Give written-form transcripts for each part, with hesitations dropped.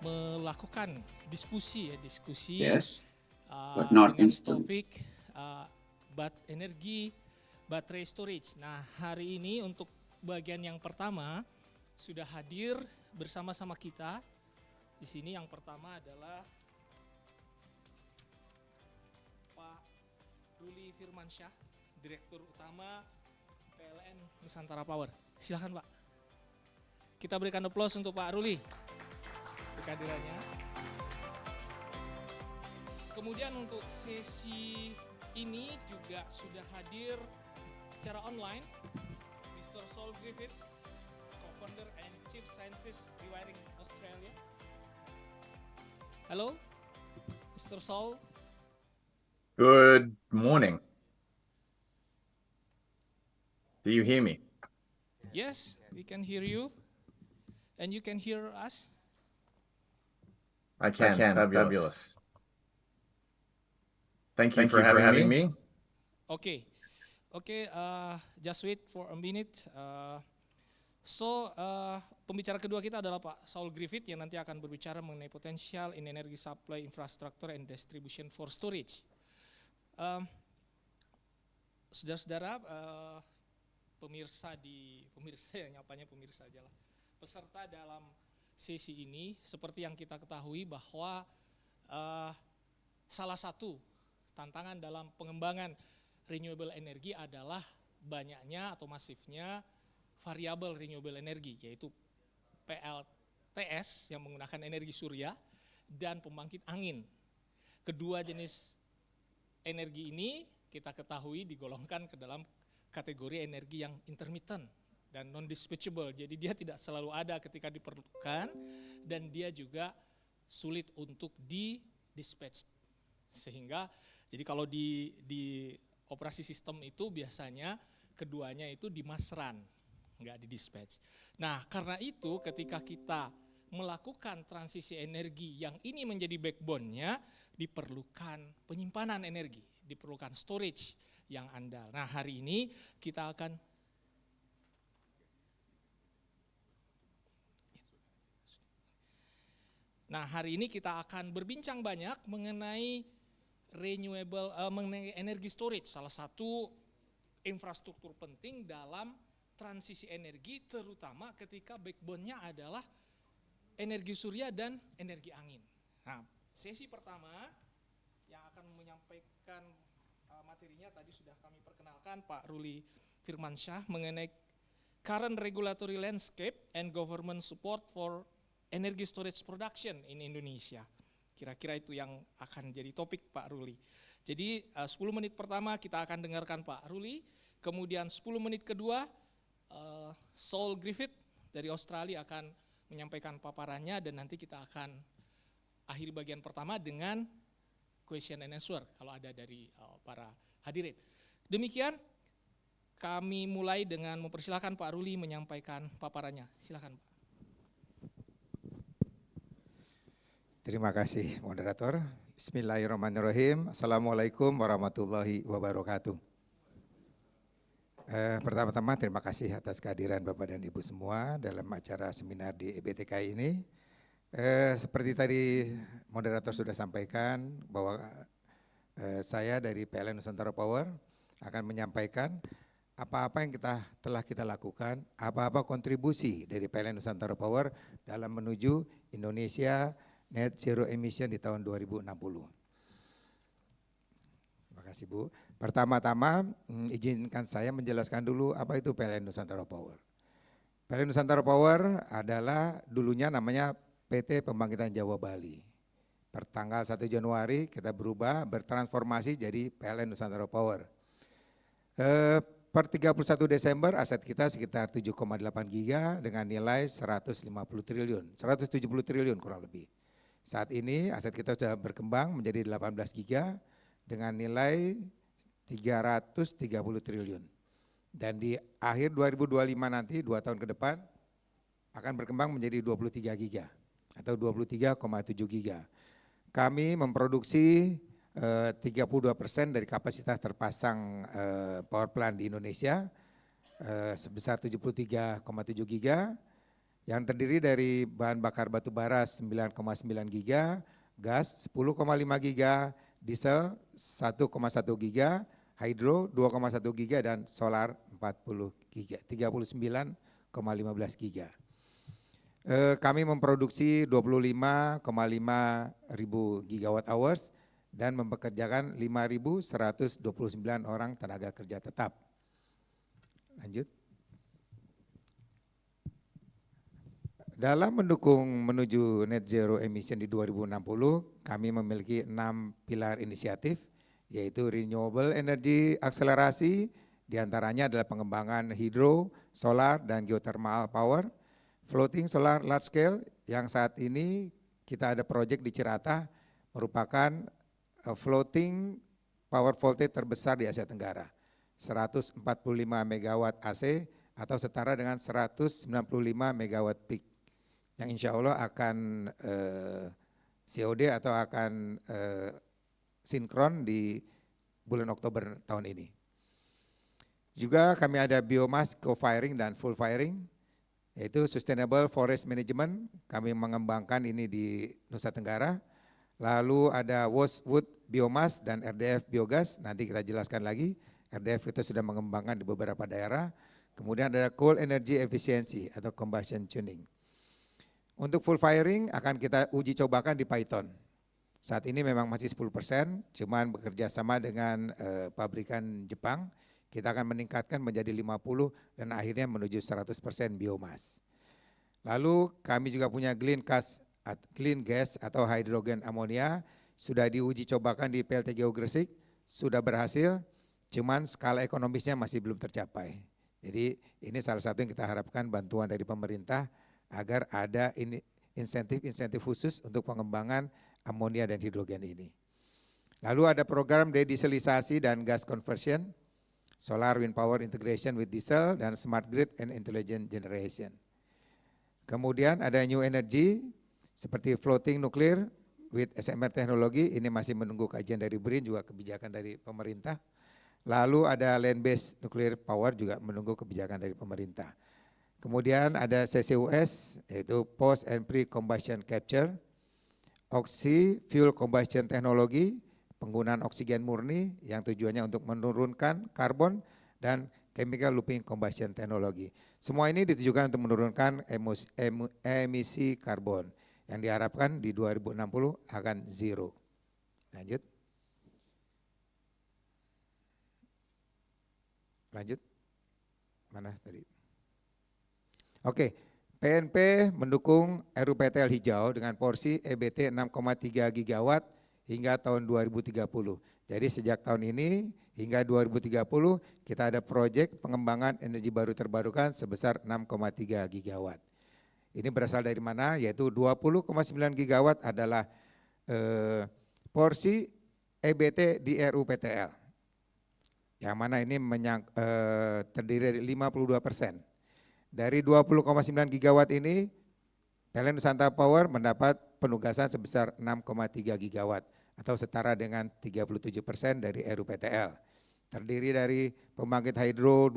melakukan diskusi Yes, but not dengan instant. topik energi baterai storage. Nah, hari ini untuk bagian yang pertama sudah hadir bersama-sama kita. Di sini yang pertama adalah Pak Ruli Firmansyah, Direktur Utama PLN Nusantara Power. Silakan Pak. Kita berikan aplaus untuk Pak Ruli kehadirannya. Kemudian untuk sesi ini juga sudah hadir secara online Mr. Saul Griffith, Co-founder and Chief Scientist Rewiring Australia. Halo, Mr. Saul. Good morning. Do you hear me? Yes, we can hear you. And you can hear us? I can. Fabulous. Thank you for having me. Okay, just wait for a minute. Pembicara kedua kita adalah Pak Saul Griffith yang nanti akan berbicara mengenai potensial in energy supply infrastructure and distribution for storage. Saudara-saudara, pemirsa ya, nyapanya pemirsa aja lah. Peserta dalam sesi ini, seperti yang kita ketahui bahwa salah satu tantangan dalam pengembangan renewable energy adalah banyaknya atau masifnya variabel renewable energy, yaitu PLTS yang menggunakan energi surya dan pembangkit angin. Kedua jenis energi ini kita ketahui digolongkan ke dalam kategori energi yang intermittent dan non-dispatchable. Jadi dia tidak selalu ada ketika diperlukan dan dia juga sulit untuk di-dispatch. Sehingga jadi kalau di operasi sistem itu biasanya keduanya itu di mass run, nggak di dispatch. Nah, karena itu ketika kita melakukan transisi energi yang ini menjadi backbone-nya, diperlukan penyimpanan energi, diperlukan storage yang andal. Nah, hari ini kita akan berbincang banyak mengenai mengenai energi storage, salah satu infrastruktur penting dalam transisi energi, terutama ketika backbone-nya adalah energi surya dan energi angin. Nah, sesi pertama yang akan menyampaikan materinya tadi sudah kami perkenalkan Pak Ruli Firmansyah mengenai current regulatory landscape and government support for energy storage production in Indonesia. Kira-kira itu yang akan jadi topik Pak Ruli. Jadi 10 menit pertama kita akan dengarkan Pak Ruli, kemudian 10 menit kedua Saul Griffith dari Australia akan menyampaikan paparannya dan nanti kita akan akhiri bagian pertama dengan question and answer kalau ada dari para hadirin. Demikian kami mulai dengan mempersilahkan Pak Ruli menyampaikan paparannya. Silakan Pak. Terima kasih moderator. Bismillahirrahmanirrahim. Assalamualaikum warahmatullahi wabarakatuh. Pertama-tama terima kasih atas kehadiran Bapak dan Ibu semua dalam acara seminar di EBTK ini. Seperti tadi moderator sudah sampaikan bahwa saya dari PLN Nusantara Power akan menyampaikan apa-apa yang telah kita lakukan, apa-apa kontribusi dari PLN Nusantara Power dalam menuju Indonesia net zero emission di tahun 2060. Terima kasih Bu. Pertama-tama izinkan saya menjelaskan dulu apa itu PLN Nusantara Power. PLN Nusantara Power adalah dulunya namanya PT Pembangkitan Jawa Bali. Pertanggal 1 Januari kita bertransformasi jadi PLN Nusantara Power. Per 31 Desember aset kita sekitar 7,8 giga dengan nilai 150 triliun, 170 triliun kurang lebih. Saat ini aset kita sudah berkembang menjadi 18 giga dengan nilai 330 triliun. Dan di akhir 2025 nanti 2 tahun ke depan akan berkembang menjadi 23 giga atau 23,7 giga. Kami memproduksi 32% dari kapasitas terpasang power plant di Indonesia sebesar 73,7 giga. yang terdiri dari bahan bakar batu bara 9,9 giga, gas 10,5 giga, diesel 1,1 giga, hydro 2,1 giga, dan solar 40 giga, 39,15 giga. Kami memproduksi 25,5 ribu gigawatt hours dan mempekerjakan 5.129 orang tenaga kerja tetap. Lanjut. Dalam mendukung menuju net zero emission di 2060, kami memiliki 6 pilar inisiatif, yaitu renewable energy akselerasi, diantaranya adalah pengembangan hidro, solar, dan geothermal power, floating solar large scale, yang saat ini kita ada proyek di Cirata, merupakan floating power voltage terbesar di Asia Tenggara, 145 megawatt AC atau setara dengan 195 megawatt peak, yang insya Allah akan COD atau akan sinkron di bulan Oktober tahun ini. Juga kami ada biomass co-firing dan full firing, yaitu Sustainable Forest Management, kami mengembangkan ini di Nusa Tenggara. Lalu ada wood biomass dan RDF biogas, nanti kita jelaskan lagi. RDF kita sudah mengembangkan di beberapa daerah. Kemudian ada coal energy efficiency atau combustion tuning. Untuk full firing akan kita uji cobakan di Python. Saat ini memang masih 10%, cuman bekerja sama dengan pabrikan Jepang. Kita akan meningkatkan menjadi 50 dan akhirnya menuju 100% biomas. Lalu kami juga punya clean gas atau hidrogen amonia, sudah diuji cobakan di PLTGO Gresik, sudah berhasil, cuman skala ekonomisnya masih belum tercapai. Jadi ini salah satu yang kita harapkan bantuan dari pemerintah agar ada insentif khusus untuk pengembangan amonia dan hidrogen ini. Lalu ada program dedieselisasi dan gas conversion, solar wind power integration with diesel, dan smart grid and intelligent generation. Kemudian ada new energy seperti floating nuclear with SMR teknologi, ini masih menunggu kajian dari BRIN, juga kebijakan dari pemerintah. Lalu ada land based nuclear power, juga menunggu kebijakan dari pemerintah. Kemudian ada CCUS, yaitu post and pre combustion capture, oxy fuel combustion teknologi, penggunaan oksigen murni yang tujuannya untuk menurunkan karbon, dan chemical looping combustion teknologi. Semua ini ditujukan untuk menurunkan emisi karbon yang diharapkan di 2060 akan zero. Lanjut. Lanjut. Mana tadi? Oke, PNP mendukung RUPTL hijau dengan porsi EBT 6,3 gigawatt hingga tahun 2030. Jadi sejak tahun ini hingga 2030 kita ada proyek pengembangan energi baru terbarukan sebesar 6,3 gigawatt. Ini berasal dari mana? Yaitu 20,9 gigawatt adalah porsi EBT di RUPTL. Yang mana ini terdiri dari 52%. Dari 20,9 gigawatt ini, PLN Nusantara Power mendapat penugasan sebesar 6,3 gigawatt atau setara dengan 37% dari RUPTL. Terdiri dari pembangkit hidro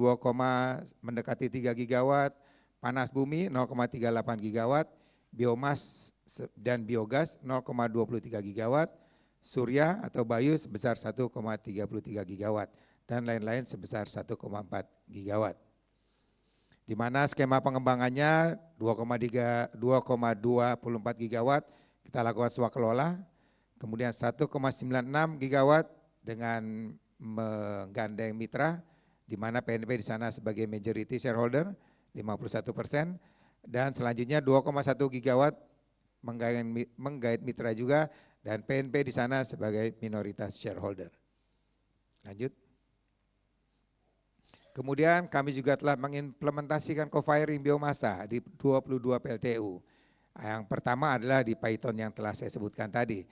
mendekati 3 gigawatt, panas bumi 0,38 gigawatt, biomas dan biogas 0,23 gigawatt, surya atau bayu sebesar 1,33 gigawatt, dan lain-lain sebesar 1,4 gigawatt. Di mana skema pengembangannya 2,24 gigawatt kita lakukan swakelola, kemudian 1,96 gigawatt dengan menggandeng mitra, di mana PNP di sana sebagai majority shareholder 51%, dan selanjutnya 2,1 gigawatt menggait mitra juga, dan PNP di sana sebagai minoritas shareholder. Lanjut. Kemudian kami juga telah mengimplementasikan co-firing biomasa di 22 PLTU. Yang pertama adalah di Python yang telah saya sebutkan tadi.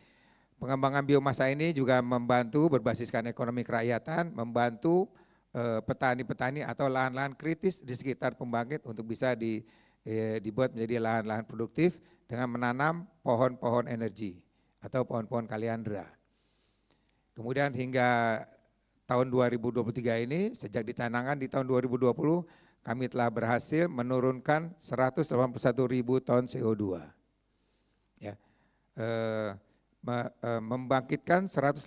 Pengembangan biomasa ini juga membantu berbasiskan ekonomi kerakyatan, membantu petani-petani atau lahan-lahan kritis di sekitar pembangkit untuk bisa dibuat menjadi lahan-lahan produktif dengan menanam pohon-pohon energi atau pohon-pohon kaliandra. Kemudian hingga tahun 2023 ini, sejak ditanamkan di tahun 2020, kami telah berhasil menurunkan 181.000 ton CO2. Ya. Membangkitkan 180.000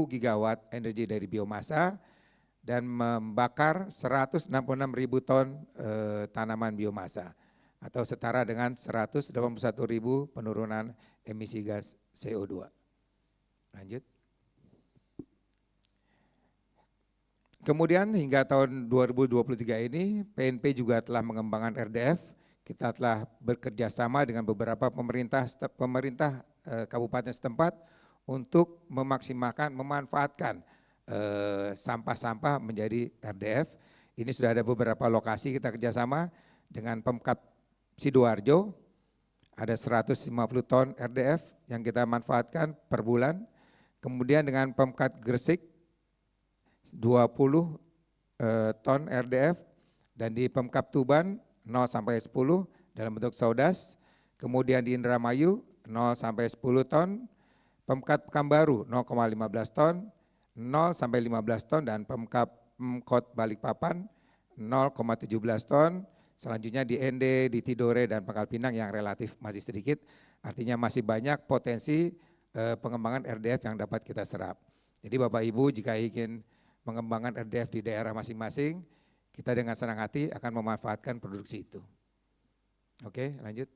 gigawatt energi dari biomasa dan membakar 166.000 ton tanaman biomasa atau setara dengan 181.000 penurunan emisi gas CO2. Lanjut. Kemudian hingga tahun 2023 ini PNP juga telah mengembangkan RDF. Kita telah bekerja sama dengan beberapa pemerintah kabupaten setempat untuk memanfaatkan sampah-sampah menjadi RDF. Ini sudah ada beberapa lokasi kita kerjasama dengan Pemkab Sidoarjo, ada 150 ton RDF yang kita manfaatkan per bulan. Kemudian dengan Pemkab Gresik 20 ton RDF, dan di Pemkab Tuban 0 sampai 10 dalam bentuk saudas. Kemudian di Indramayu 0 sampai 10 ton, Pemkab Pekanbaru 0,15 ton, 0 sampai 15 ton, dan Pemkot Balikpapan 0,17 ton. Selanjutnya di Ende, di Tidore, dan Pangkal Pinang yang relatif masih sedikit, artinya masih banyak potensi pengembangan RDF yang dapat kita serap. Jadi Bapak Ibu jika ingin mengembangkan RDF di daerah masing-masing, kita dengan senang hati akan memanfaatkan produksi itu. Oke, lanjut.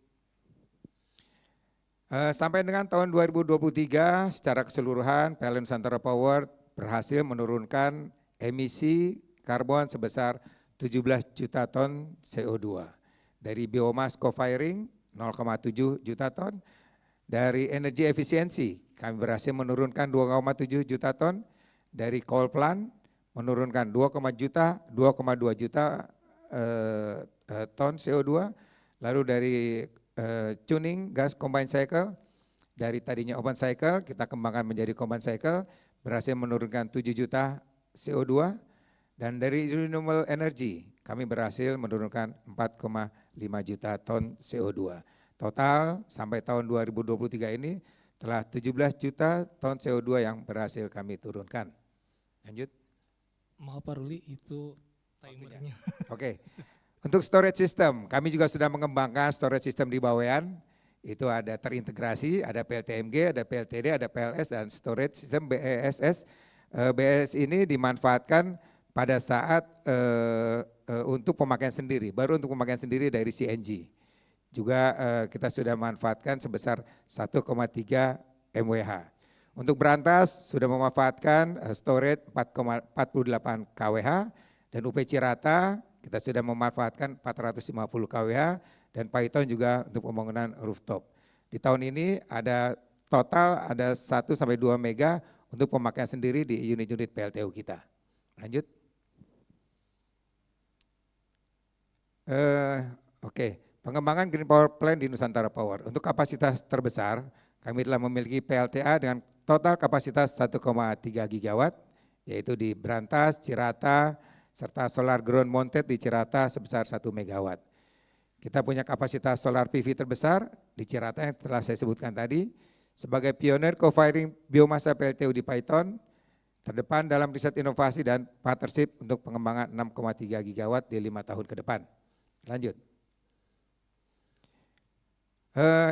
Sampai dengan tahun 2023 secara keseluruhan PLN Nusantara Power berhasil menurunkan emisi karbon sebesar 17 juta ton CO2. Dari biomass co-firing 0,7 juta ton, dari energi efisiensi kami berhasil menurunkan 2,7 juta ton, dari coal plant menurunkan 2,2 juta ton CO2, lalu dari tuning gas combined cycle, dari tadinya open cycle kita kembangkan menjadi combined cycle, berhasil menurunkan 7 juta CO2, dan dari renewable energy kami berhasil menurunkan 4,5 juta ton CO2. Total sampai tahun 2023 ini telah 17 juta ton CO2 yang berhasil kami turunkan. Lanjut. Maaf Pak Ruli, itu timernya. Oke. Untuk storage system, kami juga sudah mengembangkan storage system di Bawean. Itu ada terintegrasi, ada PLTMG, ada PLTD, ada PLS, dan storage system BESS. BESS ini dimanfaatkan pada saat untuk pemakaian sendiri, baru untuk pemakaian sendiri dari CNG. Juga kita sudah manfaatkan sebesar 1,3 MWh. Untuk berantas sudah memanfaatkan storage 4,48 kWh, dan UP Cirata kita sudah memanfaatkan 450 kWh, dan Python juga untuk pembangunan rooftop. Di tahun ini ada total ada 1-2 mega untuk pemakaian sendiri di unit-unit PLTU kita. Lanjut. Oke. Pengembangan Green Power Plant di Nusantara Power. Untuk kapasitas terbesar, kami telah memiliki PLTA dengan total kapasitas 1,3 gigawatt, yaitu di Brantas, Cirata, serta solar ground mounted di Cirata sebesar 1 megawatt. Kita punya kapasitas solar PV terbesar di Cirata yang telah saya sebutkan tadi, sebagai pionir co-firing biomasa PLTU di Python, terdepan dalam riset inovasi dan partnership untuk pengembangan 6,3 gigawatt di 5 tahun ke depan. Lanjut.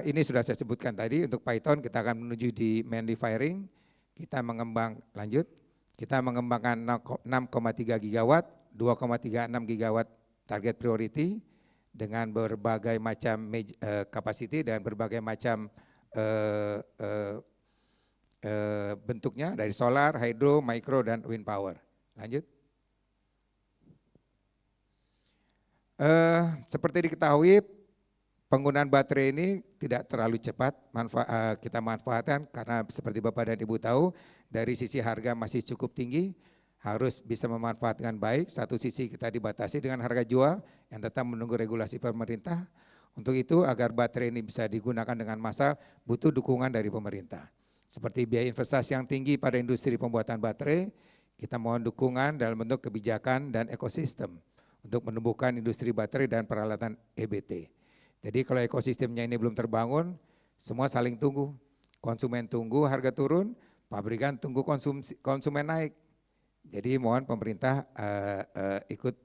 Ini sudah saya sebutkan tadi, untuk Python kita akan menuju di mainly firing, kita kita mengembangkan 6,3 gigawatt, 2,36 gigawatt target priority dengan berbagai macam capacity dan berbagai macam bentuknya dari solar, hydro, micro, dan wind power. Lanjut. Seperti diketahui, penggunaan baterai ini tidak terlalu cepat kita manfaatkan karena seperti Bapak dan Ibu tahu, dari sisi harga masih cukup tinggi, harus bisa memanfaatkan baik. Satu sisi kita dibatasi dengan harga jual yang tetap menunggu regulasi pemerintah. Untuk itu agar baterai ini bisa digunakan dengan massal, butuh dukungan dari pemerintah. Seperti biaya investasi yang tinggi pada industri pembuatan baterai, kita mohon dukungan dalam bentuk kebijakan dan ekosistem untuk menumbuhkan industri baterai dan peralatan EBT. Jadi kalau ekosistemnya ini belum terbangun, semua saling tunggu. Konsumen tunggu harga turun, pabrikan tunggu konsumen naik. Jadi mohon pemerintah ikut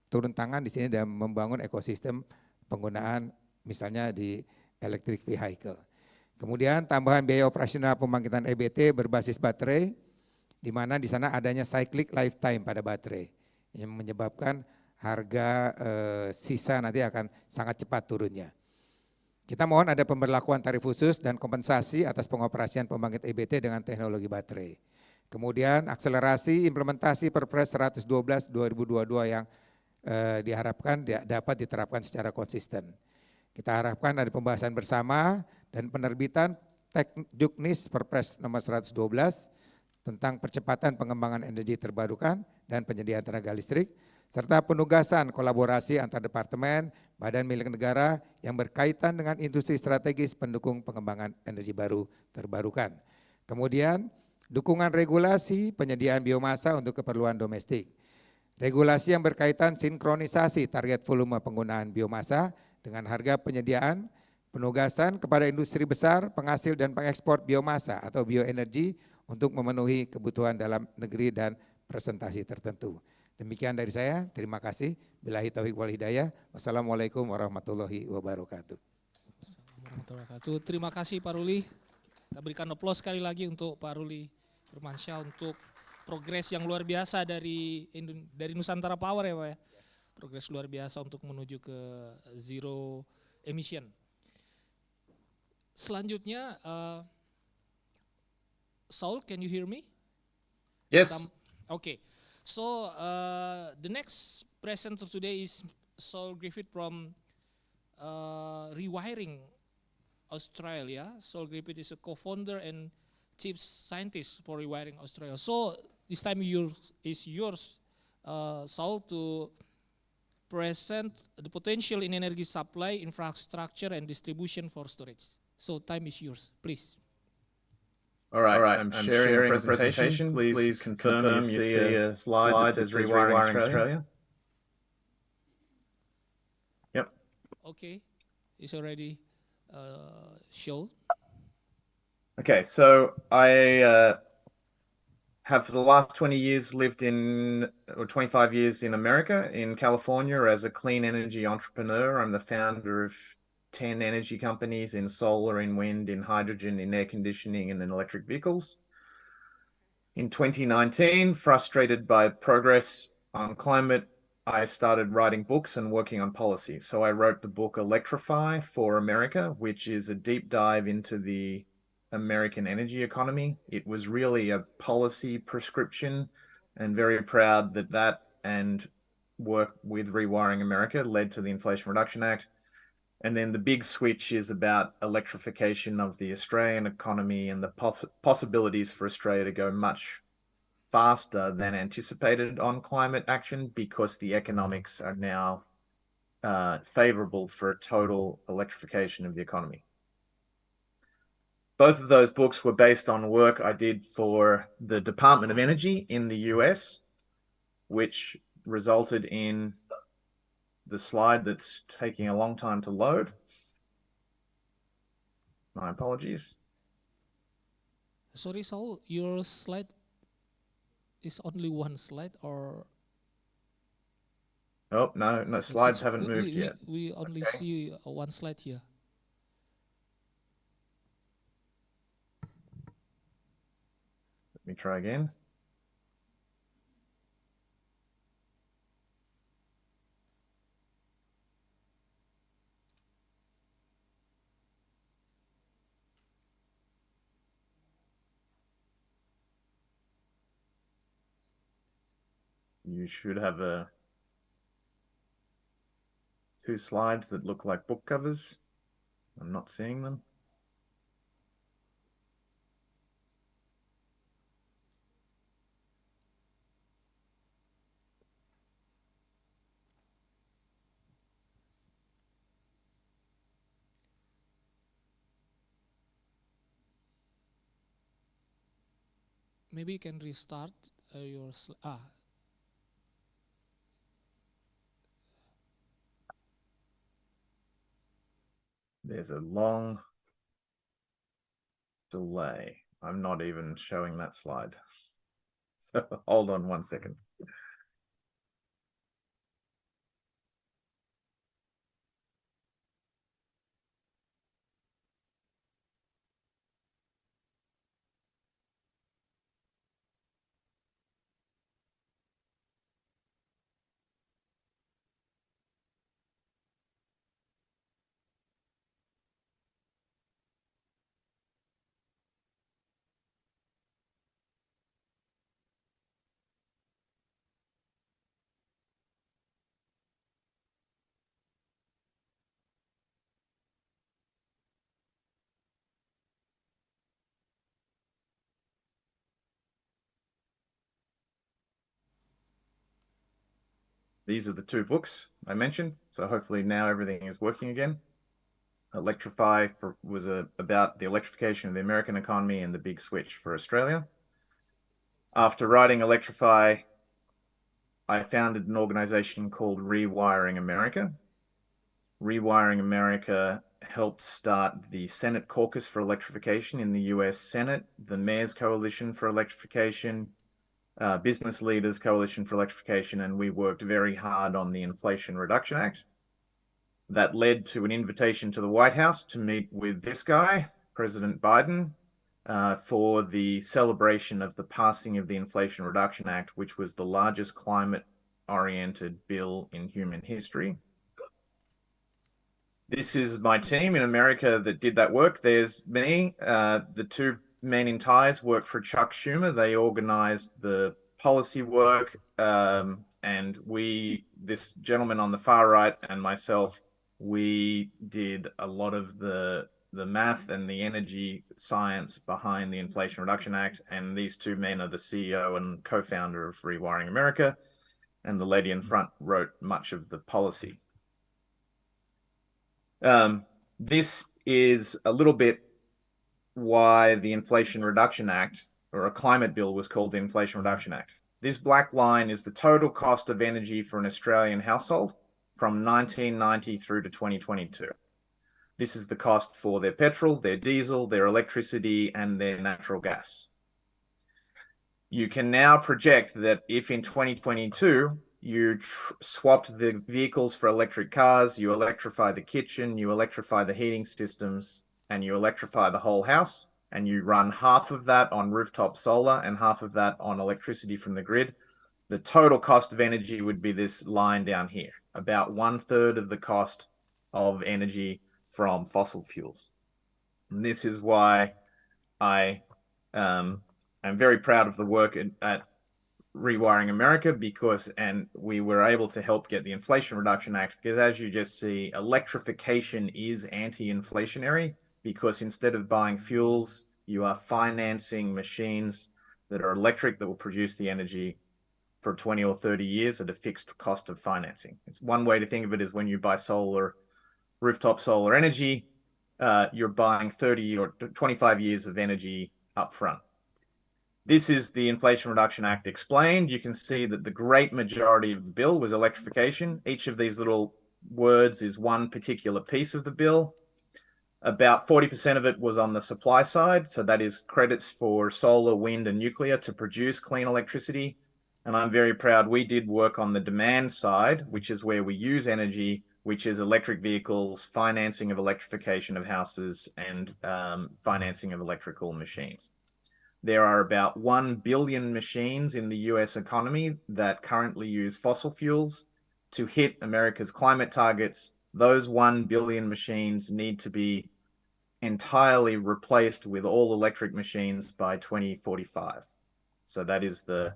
turun tangan di sini dan membangun ekosistem penggunaan misalnya di electric vehicle. Kemudian tambahan biaya operasional pembangkitan EBT berbasis baterai, di mana di sana adanya cyclic lifetime pada baterai yang menyebabkan harga sisa nanti akan sangat cepat turunnya. Kita mohon ada pemberlakuan tarif khusus dan kompensasi atas pengoperasian pembangkit EBT dengan teknologi baterai. Kemudian akselerasi implementasi Perpres 112 2022 yang diharapkan dapat diterapkan secara konsisten. Kita harapkan ada pembahasan bersama dan penerbitan Tekjuknis Perpres nomor 112 tentang percepatan pengembangan energi terbarukan dan penyediaan tenaga listrik, serta penugasan kolaborasi antar departemen, badan milik negara yang berkaitan dengan industri strategis pendukung pengembangan energi baru terbarukan. Kemudian, dukungan regulasi penyediaan biomasa untuk keperluan domestik. Regulasi yang berkaitan sinkronisasi target volume penggunaan biomasa dengan harga penyediaan, penugasan kepada industri besar, penghasil dan pengekspor biomasa atau bioenergi untuk memenuhi kebutuhan dalam negeri dan presentasi tertentu. Demikian dari saya, terima kasih. Billahi taufiq wal hidayah. Wassalamualaikum warahmatullahi wabarakatuh. Terima kasih Pak Ruli. Kita berikan aplaus sekali lagi untuk Pak Ruli Firmansyah untuk progres yang luar biasa dari Nusantara Power ya Pak ya. Progres luar biasa untuk menuju ke zero emission. Selanjutnya, Saul, can you hear me? Yes. Okay. So the next presenter today is Saul Griffith from Rewiring Australia. Saul Griffith is a co-founder and chief scientist for Rewiring Australia. So this time is yours, Saul, to present the potential in energy supply, infrastructure, and distribution for storage. So time is yours, please. All right. I'm sharing the presentation. Please confirm you see a slide that says Rewiring Australia. Yep. Okay, it's already shown. Okay, so I have for the last 20 years lived in, or 25 years in America, in California as a clean energy entrepreneur. I'm the founder of 10 energy companies in solar, in wind, in hydrogen, in air conditioning, and in electric vehicles. In 2019, frustrated by progress on climate, I started writing books and working on policy. So I wrote the book Electrify for America, which is a deep dive into the American energy economy. It was really a policy prescription, and very proud that that and work with Rewiring America led to the Inflation Reduction Act. And then the big switch is about electrification of the Australian economy and the possibilities for Australia to go much faster than anticipated on climate action, because the economics are now favorable for a total electrification of the economy. Both of those books were based on work I did for the Department of Energy in the US, which resulted in the slide that's taking a long time to load. My apologies. Sorry, Saul, your slide is only one slide, or? Oh, no, slides haven't moved yet. We only see one slide here. Let me try again. You should have two slides that look like book covers. I'm not seeing them. Maybe you can restart your There's a long delay. I'm not even showing that slide. So hold on 1 second. These are the 2 books I mentioned. So hopefully now everything is working again. Electrify was about the electrification of the American economy and the big switch for Australia. After writing Electrify, I founded an organization called Rewiring America. Rewiring America helped start the Senate Caucus for Electrification in the US Senate, the Mayor's Coalition for Electrification, Business Leaders Coalition for Electrification, and we worked very hard on the Inflation Reduction Act. That led to an invitation to the White House to meet with this guy, President Biden, for the celebration of the passing of the Inflation Reduction Act, which was the largest climate-oriented bill in human history. This is my team in America that did that work. There's me. The 2 men in ties work for Chuck Schumer. They organized the policy work, and this gentleman on the far right and myself, we did a lot of the math and the energy science behind the Inflation Reduction Act. And these 2 men are the CEO and co-founder of Rewiring America, and the lady in front wrote much of the policy. This is a little bit why the Inflation Reduction Act, or a climate bill, was called the Inflation Reduction Act. This black line is the total cost of energy for an Australian household from 1990 through to 2022. This is the cost for their petrol, their diesel, their electricity, and their natural gas. You can now project that if in 2022 you swapped the vehicles for electric cars, you electrify the kitchen, you electrify the heating systems, and you electrify the whole house, and you run half of that on rooftop solar and half of that on electricity from the grid, the total cost of energy would be this line down here, about 1/3 of the cost of energy from fossil fuels. And this is why I am very proud of the work at Rewiring America, and we were able to help get the Inflation Reduction Act, because as you just see, electrification is anti-inflationary, because instead of buying fuels, you are financing machines that are electric that will produce the energy for 20 or 30 years at a fixed cost of financing. It's one way to think of it is when you buy rooftop solar energy, you're buying 30 or 25 years of energy up front. This is the Inflation Reduction Act explained. You can see that the great majority of the bill was electrification. Each of these little words is one particular piece of the bill. About 40% of it was on the supply side. So that is credits for solar, wind, and nuclear to produce clean electricity. And I'm very proud we did work on the demand side, which is where we use energy, which is electric vehicles, financing of electrification of houses, and financing of electrical machines. There are about 1 billion machines in the US economy that currently use fossil fuels. To hit America's climate targets, those 1 billion machines need to be entirely replaced with all electric machines by 2045. So that is the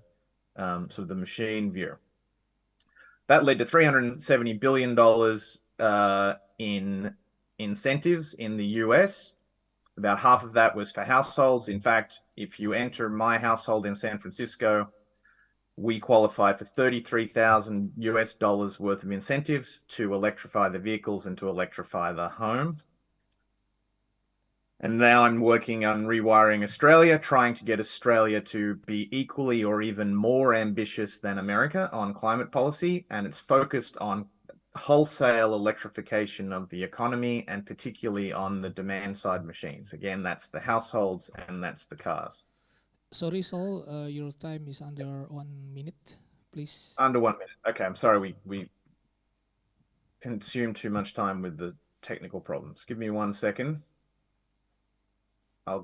sort of the machine view. That led to $370 billion in incentives in the US. About half of that was for households. In fact, if you enter my household in San Francisco, we qualify for $33,000 worth of incentives to electrify the vehicles and to electrify the home. And now I'm working on Rewiring Australia, trying to get Australia to be equally or even more ambitious than America on climate policy. And it's focused on wholesale electrification of the economy, and particularly on the demand side machines. Again, that's the households and that's the cars. Sorry, Saul, your time is under 1 minute, please. Under 1 minute. Okay, I'm sorry we consumed too much time with the technical problems. Give me 1 second. I'll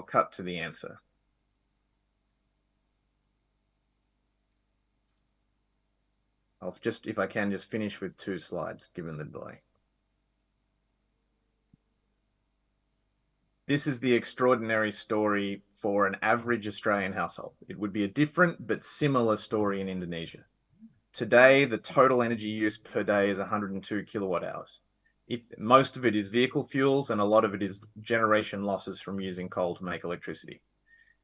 cut to the answer. If I can, just finish with 2 slides, given the delay. This is the extraordinary story for an average Australian household. It would be a different but similar story in Indonesia. Today, the total energy use per day is 102 kilowatt hours. Most of it is vehicle fuels, and a lot of it is generation losses from using coal to make electricity.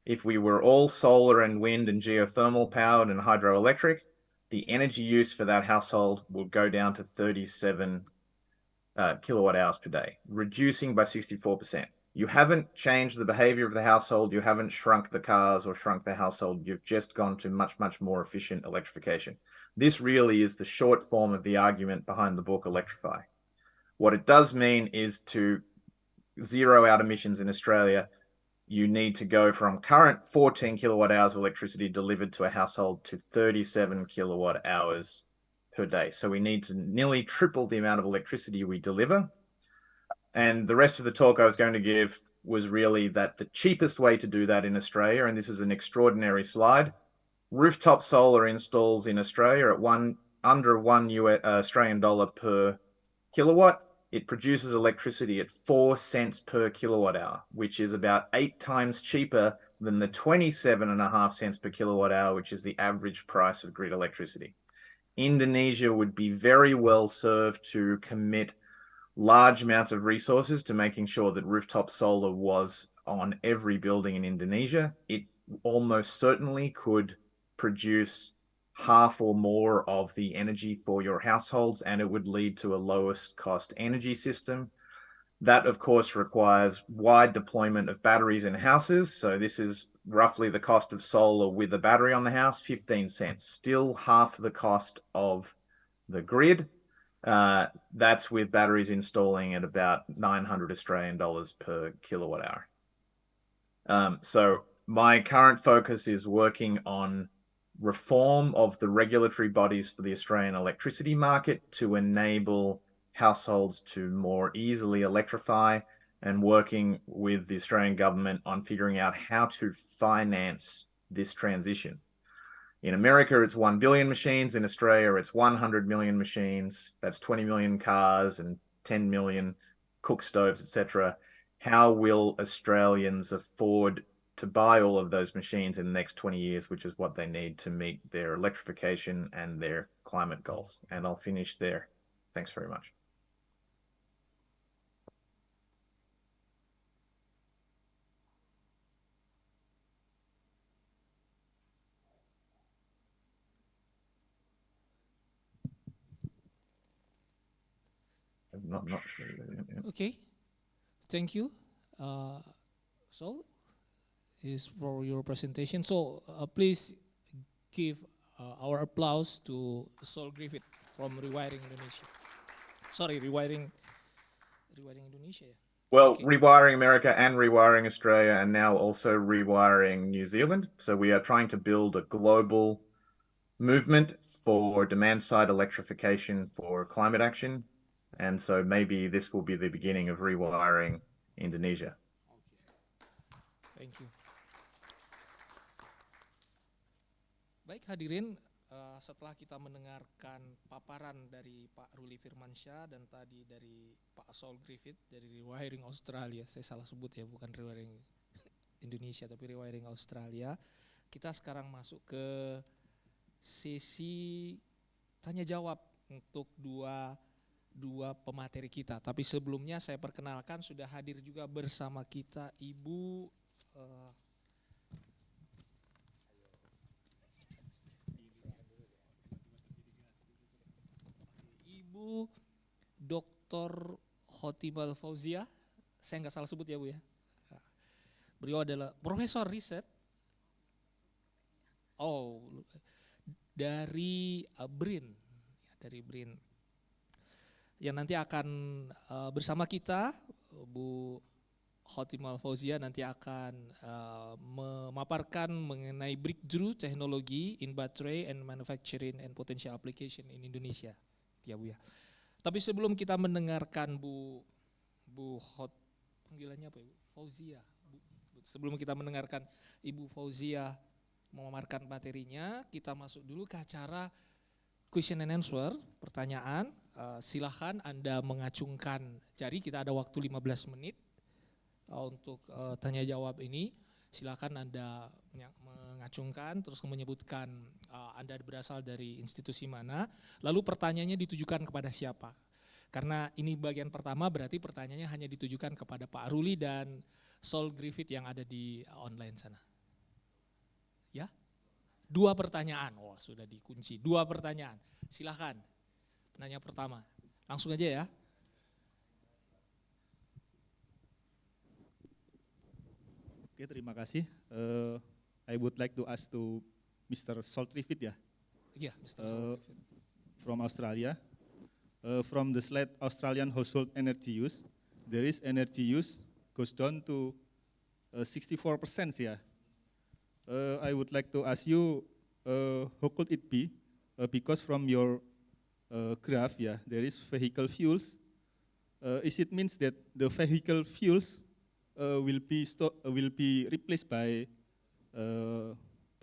If we were all solar and wind and geothermal powered and hydroelectric, the energy use for that household would go down to 37 kilowatt hours per day, reducing by 64%. You haven't changed the behavior of the household. You haven't shrunk the cars or shrunk the household. You've just gone to much, much more efficient electrification. This really is the short form of the argument behind the book Electrify. What it does mean is to zero out emissions in Australia, you need to go from current 14 kilowatt hours of electricity delivered to a household to 37 kilowatt hours per day. So we need to nearly triple the amount of electricity we deliver. And the rest of the talk I was going to give was really that the cheapest way to do that in Australia, and this is an extraordinary slide, rooftop solar installs in Australia at under $1 Australian dollar per kilowatt. It produces electricity at 4 cents per kilowatt hour, which is about 8 times cheaper than the 27.5 cents per kilowatt hour, which is the average price of grid electricity. Indonesia would be very well served to commit large amounts of resources to making sure that rooftop solar was on every building in Indonesia. It almost certainly could produce half or more of the energy for your households, and it would lead to a lowest cost energy system. That, of course, requires wide deployment of batteries in houses. So this is roughly the cost of solar with a battery on the house, 15 cents, still half the cost of the grid. That's with batteries installing at about 900 Australian dollars per kilowatt hour. So my current focus is working on reform of the regulatory bodies for the Australian electricity market to enable households to more easily electrify, and working with the Australian government on figuring out how to finance this transition. In America, it's 1 billion machines. In Australia, it's 100 million machines. That's 20 million cars and 10 million cook stoves, etc. How will Australians afford to buy all of those machines in the next 20 years, which is what they need to meet their electrification and their climate goals? And I'll finish there. Thanks very much. I'm not sure. Okay, thank you. So, is for your presentation. So, please give our applause to Saul Griffith from Rewiring Indonesia. Sorry, Rewiring Indonesia. Well, Okay. Rewiring America and Rewiring Australia, and now also Rewiring New Zealand. So we are trying to build a global movement for demand-side electrification for climate action. And so maybe this will be the beginning of Rewiring Indonesia. Thank you. Baik hadirin, setelah kita mendengarkan paparan dari Pak Ruli Firmansyah dan tadi dari Pak Saul Griffith dari Rewiring Australia, saya salah sebut ya, bukan Rewiring Indonesia tapi Rewiring Australia, kita sekarang masuk ke sesi tanya jawab untuk dua pemateri kita. Tapi sebelumnya saya perkenalkan sudah hadir juga bersama kita Ibu Dr. Khotimah Fauzia. Saya nggak salah sebut ya Bu ya. Beliau adalah profesor riset dari BRIN, yang nanti akan bersama kita Bu Khotimal Fauzia nanti akan memaparkan mengenai breakthrough teknologi in battery and manufacturing and potential application in Indonesia. Ya Bu ya. Tapi sebelum kita mendengarkan Bu panggilannya apa Ibu? Fauzia. Sebelum kita mendengarkan Ibu Fauzia memaparkan materinya, kita masuk dulu ke acara question and answer, pertanyaan. Silahkan Anda mengacungkan jari, kita ada waktu 15 menit untuk tanya jawab ini. Silakan Anda mengacungkan terus menyebutkan Anda berasal dari institusi mana, lalu pertanyaannya ditujukan kepada siapa. Karena ini bagian pertama, berarti pertanyaannya hanya ditujukan kepada Pak Ruli dan Saul Griffith yang ada di online sana. Ya? 2 pertanyaan, oh sudah dikunci, 2 pertanyaan. Silakan, penanya pertama, langsung aja ya. Oke, terima kasih. I would like to ask to Mr. Saul Griffith ya. Iya, Mr. Saul Griffith. From Australia. From the slide Australian household energy use, there is energy use goes down to 64% yeah. I would like to ask you, how could it be? Because from your graph, yeah, there is vehicle fuels. Is it means that the vehicle fuels will be replaced by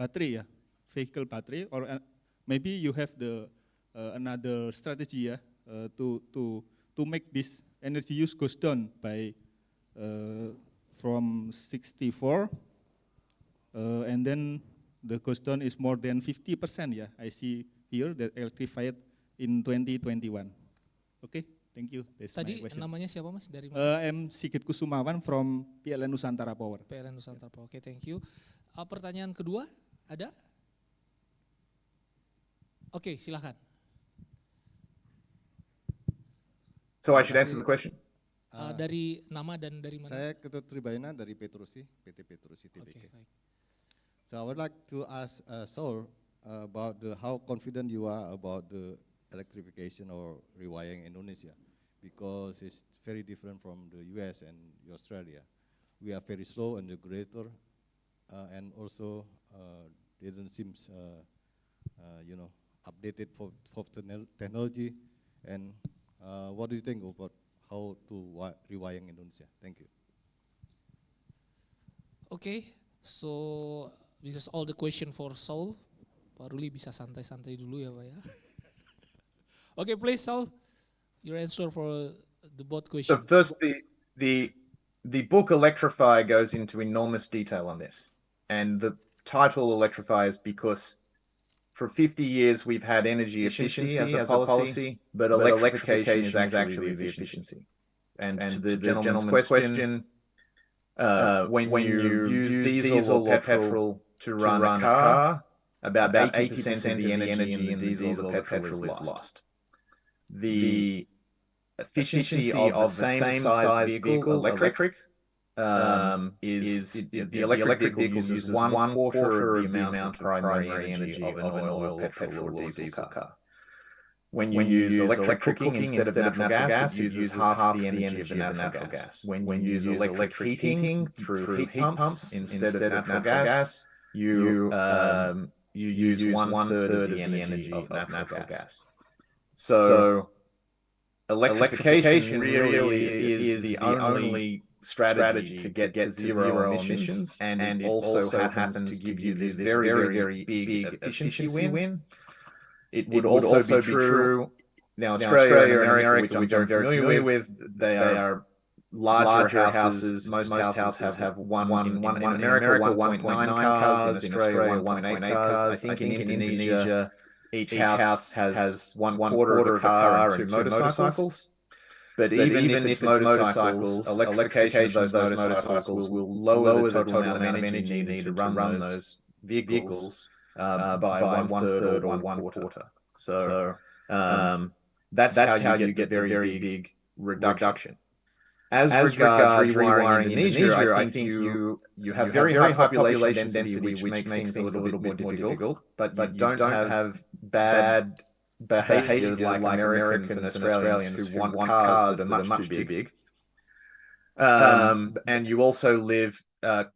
battery, yeah, vehicle battery, or maybe you have the another strategy, yeah, to make this energy use goes down by from 64, and then the goes down is more than 50%. Yeah, I see here that electrified in 2021. Okay, thank you. That's Tadi my question. namanya siapa Mas? Dari mana? I'm Sigit Kusumawan from PLN Nusantara Power. PLN Nusantara Power. Oke, thank you. Pertanyaan kedua ada? Oke, silakan. So I should answer the question. Dari nama dan dari mana? Saya Ketut Tribayana dari Petrusi, PT Petrusi Oke, Tbk. baik. So I would like to ask Saul about how confident you are about the electrification or rewiring Indonesia, because it's very different from the US and Australia. We are very slow and the greater, and also didn't seem updated for technology. And what do you think about how to rewiring Indonesia? Thank you. Okay, so because all the question for Saul, Pak Ruli bisa santai-santai dulu ya Pak ya. Okay, please Saul, your answer for the both So question. first, the book Electrify goes into enormous detail on this, and the title Electrify is because for 50 years we've had energy efficiency as a policy, but electrification is actually the efficiency. And to the gentleman's question, when you use diesel or petrol to run a car, about 80% of the energy in the diesel or petrol is lost. The efficiency of the same size vehicle, electric, is the electric vehicle uses one quarter of the amount of primary energy of an oil, petrol, or diesel car. When you use electric cooking instead of natural gas, it uses half the energy of the natural gas. When you use electric heating through heat pumps instead of natural gas, you use one third of the energy of natural gas. So electrification really is the only strategy to get to zero emissions, and it also happens to give you this very, very big efficiency win. It would also be true. Now, Australia and America, which I'm very familiar with, they are larger houses. Most houses have one in America 1.9 cars, in Australia 1.8 cars. I think in Indonesia, each house has one quarter of a car and two motorcycles. But even if it's motorcycles, electrification of those motorcycles will lower the total amount of energy needed to run those vehicles by one third or one quarter. So that's how you get very big reduction. As regards rewiring Indonesia, I think you have very high population density, which makes things a little bit more difficult, but you don't have bad behavior like Americans and Australians who want cars that are much too big. And you also live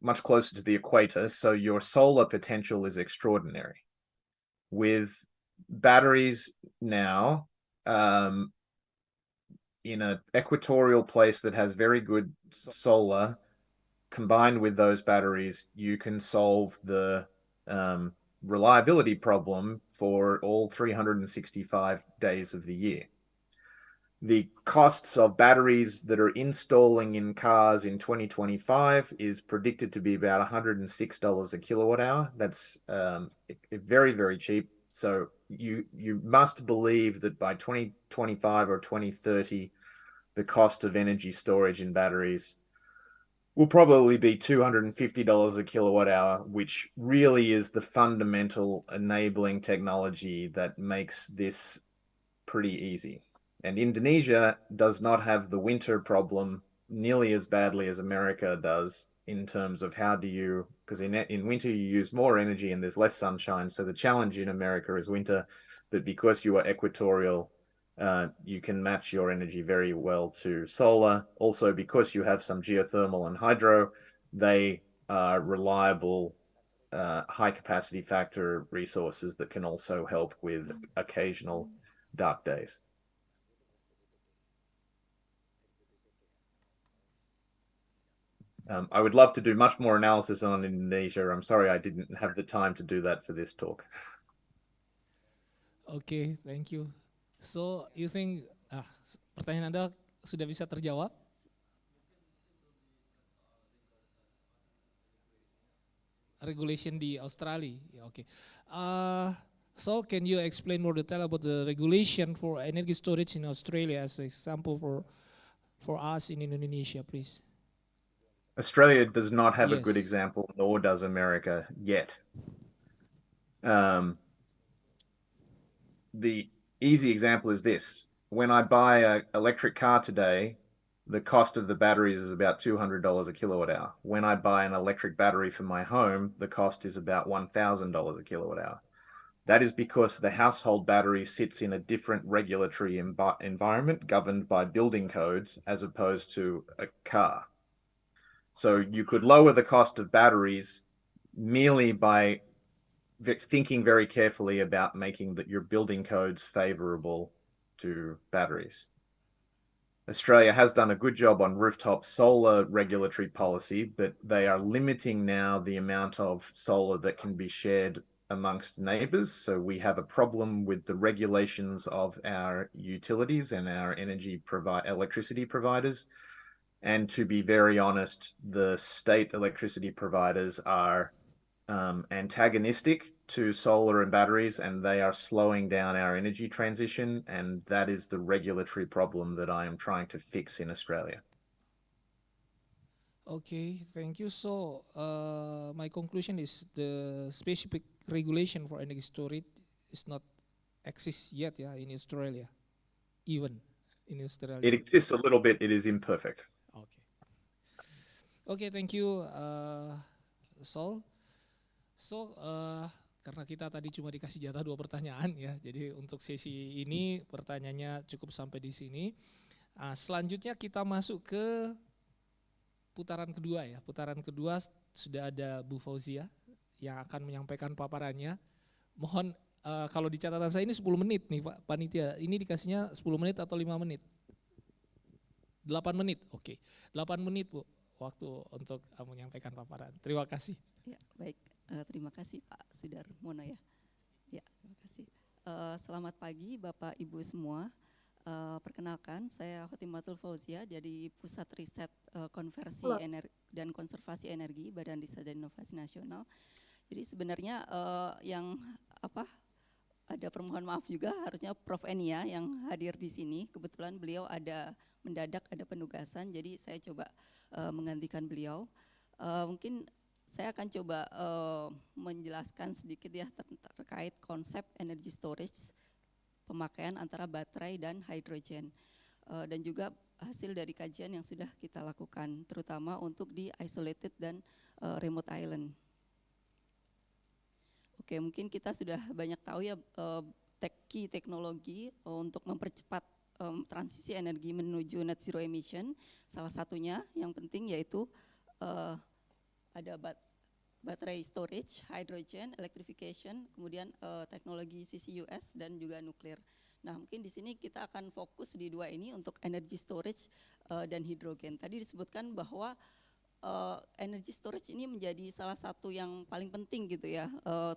much closer to the equator, so your solar potential is extraordinary. With batteries now, in an equatorial place that has very good solar, combined with those batteries, you can solve the reliability problem for all 365 days of the year. The costs of batteries that are installing in cars in 2025 is predicted to be about $106 a kilowatt hour. That's very, very cheap. So you must believe that by 2025 or 2030, the cost of energy storage in batteries will probably be $250 a kilowatt hour, which really is the fundamental enabling technology that makes this pretty easy. And Indonesia does not have the winter problem nearly as badly as America does in terms of how do you, because in winter you use more energy and there's less sunshine. So the challenge in America is winter, but because you are equatorial, you can match your energy very well to solar. Also, because you have some geothermal and hydro, they are reliable, high capacity factor resources that can also help with occasional dark days. I would love to do much more analysis on Indonesia. I'm sorry I didn't have the time to do that for this talk. Oke, thank you. So, you think, pertanyaan Anda sudah bisa terjawab? Regulation di Australia, ya, oke. So, can you explain more detail about the regulation for energy storage in Australia as an example for us in Indonesia, please? Australia does not have a good Yes. example, nor does America yet. The easy example is this. When I buy an electric car today, the cost of the batteries is about $200 a kilowatt hour. When I buy an electric battery for my home, the cost is about $1,000 a kilowatt hour. That is because the household battery sits in a different regulatory environment governed by building codes as opposed to a car. So you could lower the cost of batteries merely by thinking very carefully about making your building codes favorable to batteries. Australia has done a good job on rooftop solar regulatory policy, but they are limiting now the amount of solar that can be shared amongst neighbors. So we have a problem with the regulations of our utilities and our electricity providers. And to be very honest, the state electricity providers are antagonistic to solar and batteries, and they are slowing down our energy transition, and that is the regulatory problem that I am trying to fix in Australia. Okay, thank you. So, my conclusion is the specific regulation for energy storage is not exist yet, yeah, in Australia, even in Australia. It exists a little bit. It is imperfect. Okay. Okay, thank you, Sol. So, karena kita tadi cuma dikasih jatah 2 pertanyaan ya, jadi untuk sesi ini pertanyaannya cukup sampai di sini. Selanjutnya kita masuk ke putaran kedua ya. Putaran kedua sudah ada Bu Fauzia yang akan menyampaikan paparannya. Mohon kalau di catatan saya ini 10 menit nih Pak Panitia. Ini dikasihnya 10 menit atau 5 menit? 8 menit, oke. 8 menit Bu, waktu untuk menyampaikan paparan. Terima kasih. Ya, baik. Terima kasih Pak Sudarmono ya. Ya, terima kasih. Selamat pagi Bapak Ibu semua. Perkenalkan, saya Khotimatul Fauzia dari Pusat Riset Konversi dan Konservasi Energi Badan Riset dan Inovasi Nasional. Jadi sebenarnya ada permohonan maaf juga, harusnya Prof. Enia yang hadir di sini. Kebetulan beliau mendadak ada penugasan, jadi saya coba menggantikan beliau. Mungkin saya akan coba menjelaskan sedikit ya terkait konsep energy storage, pemakaian antara baterai dan hidrogen, dan juga hasil dari kajian yang sudah kita lakukan, terutama untuk di isolated dan remote island. Oke, mungkin kita sudah banyak tahu ya teknologi untuk mempercepat transisi energi menuju net zero emission. Salah satunya yang penting yaitu ada baterai storage, hydrogen, electrification, kemudian teknologi CCUS dan juga nuklir. Nah, mungkin di sini kita akan fokus di dua ini untuk energy storage dan hidrogen. Tadi disebutkan bahwa energy storage ini menjadi salah satu yang paling penting gitu ya,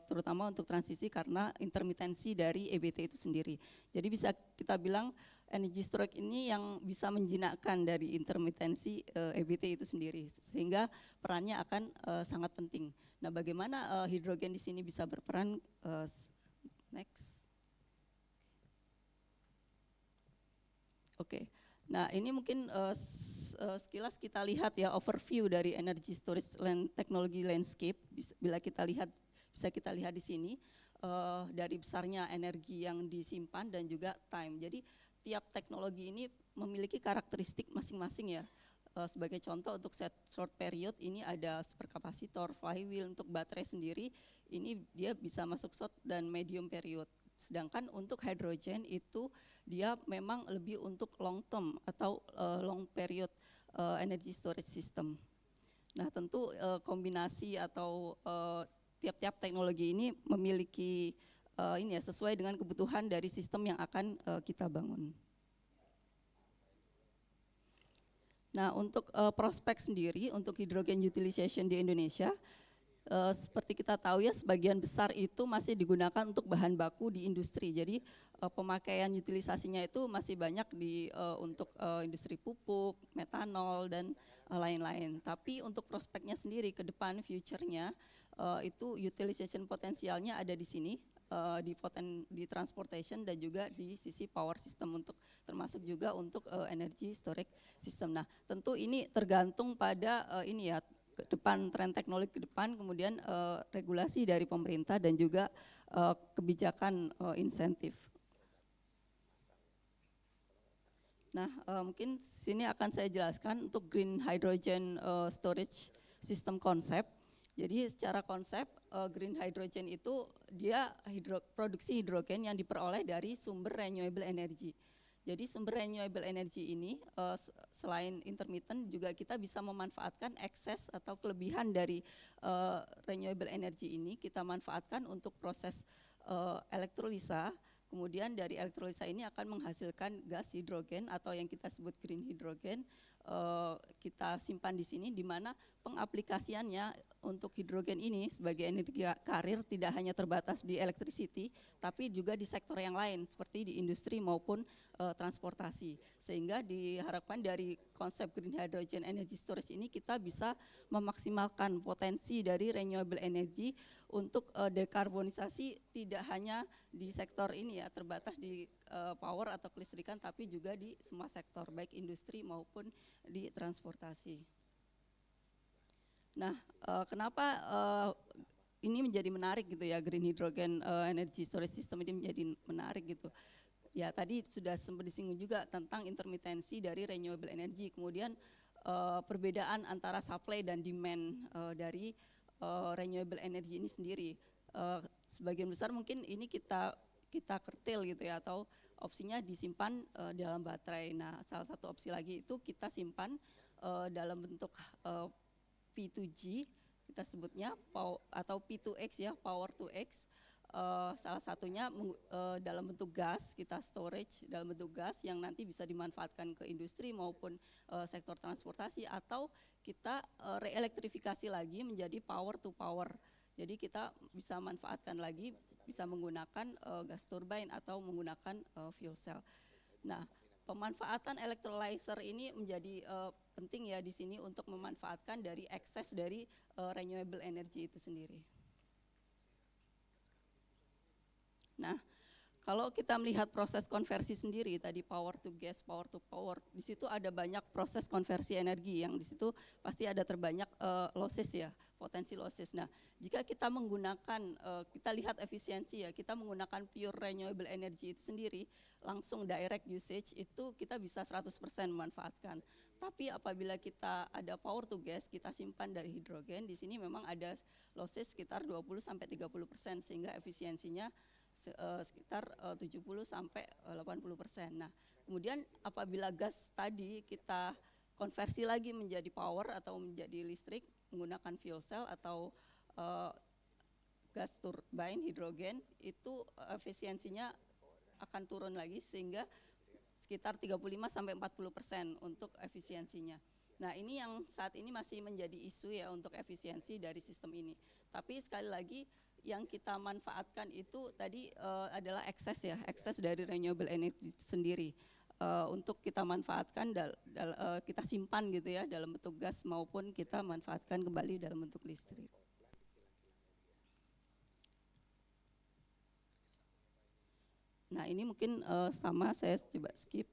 terutama untuk transisi karena intermitensi dari EBT itu sendiri. Jadi bisa kita bilang energy storage ini yang bisa menjinakkan dari intermitensi EBT itu sendiri, sehingga perannya akan sangat penting. Nah, bagaimana hidrogen di sini bisa berperan? Next. Oke. Nah, ini mungkin sekilas kita lihat ya overview dari energy storage technology landscape. Bila kita lihat, bisa kita lihat di sini dari besarnya energi yang disimpan dan juga time. Jadi tiap teknologi ini memiliki karakteristik masing-masing ya. Sebagai contoh untuk short period ini ada superkapasitor, flywheel. Untuk baterai sendiri ini dia bisa masuk short dan medium period. Sedangkan untuk hydrogen itu dia memang lebih untuk long term atau long period energy storage system. Nah, tentu kombinasi atau tiap-tiap teknologi ini memiliki ini ya sesuai dengan kebutuhan dari sistem yang akan kita bangun. Nah, untuk prospek sendiri untuk hydrogen utilization di Indonesia, seperti kita tahu ya sebagian besar itu masih digunakan untuk bahan baku di industri. Jadi pemakaian utilisasinya itu masih banyak untuk industri pupuk, metanol dan lain-lain. Tapi untuk prospeknya sendiri ke depan future-nya itu utilization potensialnya ada di sini. Di transportation dan juga di sisi power system untuk termasuk juga untuk energy storage system. Nah, tentu ini tergantung pada ini ya ke depan tren teknologi ke depan, kemudian regulasi dari pemerintah dan juga kebijakan insentif. Nah, mungkin sini akan saya jelaskan untuk green hydrogen storage system konsep. Jadi secara konsep green hydrogen itu dia produksi hidrogen yang diperoleh dari sumber renewable energy. Jadi sumber renewable energy ini selain intermittent juga kita bisa memanfaatkan ekses atau kelebihan dari renewable energy ini kita manfaatkan untuk proses elektrolisa. Kemudian dari elektrolisa ini akan menghasilkan gas hidrogen atau yang kita sebut green hydrogen. Kita simpan di sini, di mana pengaplikasiannya untuk hidrogen ini sebagai energi karir tidak hanya terbatas di electricity, tapi juga di sektor yang lain seperti di industri maupun transportasi. Sehingga diharapkan dari konsep green hydrogen energy storage ini kita bisa memaksimalkan potensi dari renewable energy untuk dekarbonisasi tidak hanya di sektor ini ya terbatas di power atau kelistrikan, tapi juga di semua sektor baik industri maupun di transportasi. Nah, kenapa ini menjadi menarik gitu ya, green hydrogen energy storage system ini menjadi menarik gitu. Ya tadi sudah sempat disinggung juga tentang intermitensi dari renewable energy, kemudian perbedaan antara supply dan demand dari renewable energy ini sendiri. Sebagian besar mungkin ini kita curtail gitu ya, atau opsinya disimpan dalam baterai. Nah, salah satu opsi lagi itu kita simpan dalam bentuk P2G, kita sebutnya atau P2X ya, power to X. Salah satunya dalam bentuk gas, kita storage dalam bentuk gas yang nanti bisa dimanfaatkan ke industri maupun sektor transportasi, atau kita reelektrifikasi lagi menjadi power to power. Jadi kita bisa manfaatkan lagi, bisa menggunakan gas turbine atau menggunakan fuel cell. Nah, pemanfaatan electrolyzer ini menjadi penting ya di sini untuk memanfaatkan dari ekses dari renewable energy itu sendiri. Nah, kalau kita melihat proses konversi sendiri tadi power to gas, power to power, di situ ada banyak proses konversi energi yang di situ pasti ada terbanyak losses ya, potensi losses. Nah, jika kita menggunakan, kita lihat efisiensi ya, kita menggunakan pure renewable energy itu sendiri, langsung direct usage itu kita bisa 100% memanfaatkan. Tapi apabila kita ada power to gas, kita simpan dari hidrogen, di sini memang ada losses sekitar 20-30% sehingga efisiensinya sekitar 70-80%. Nah, Kemudian apabila gas tadi kita konversi lagi menjadi power atau menjadi listrik menggunakan fuel cell atau gas turbine hidrogen, itu efisiensinya akan turun lagi sehingga sekitar 35-40% untuk efisiensinya. Nah, ini yang saat ini masih menjadi isu ya untuk efisiensi dari sistem ini. Tapi sekali lagi yang kita manfaatkan itu tadi adalah ekses dari renewable energy itu sendiri. Untuk kita manfaatkan, kita simpan gitu ya dalam bentuk gas maupun kita manfaatkan kembali dalam bentuk listrik. Nah, ini mungkin sama, saya coba skip.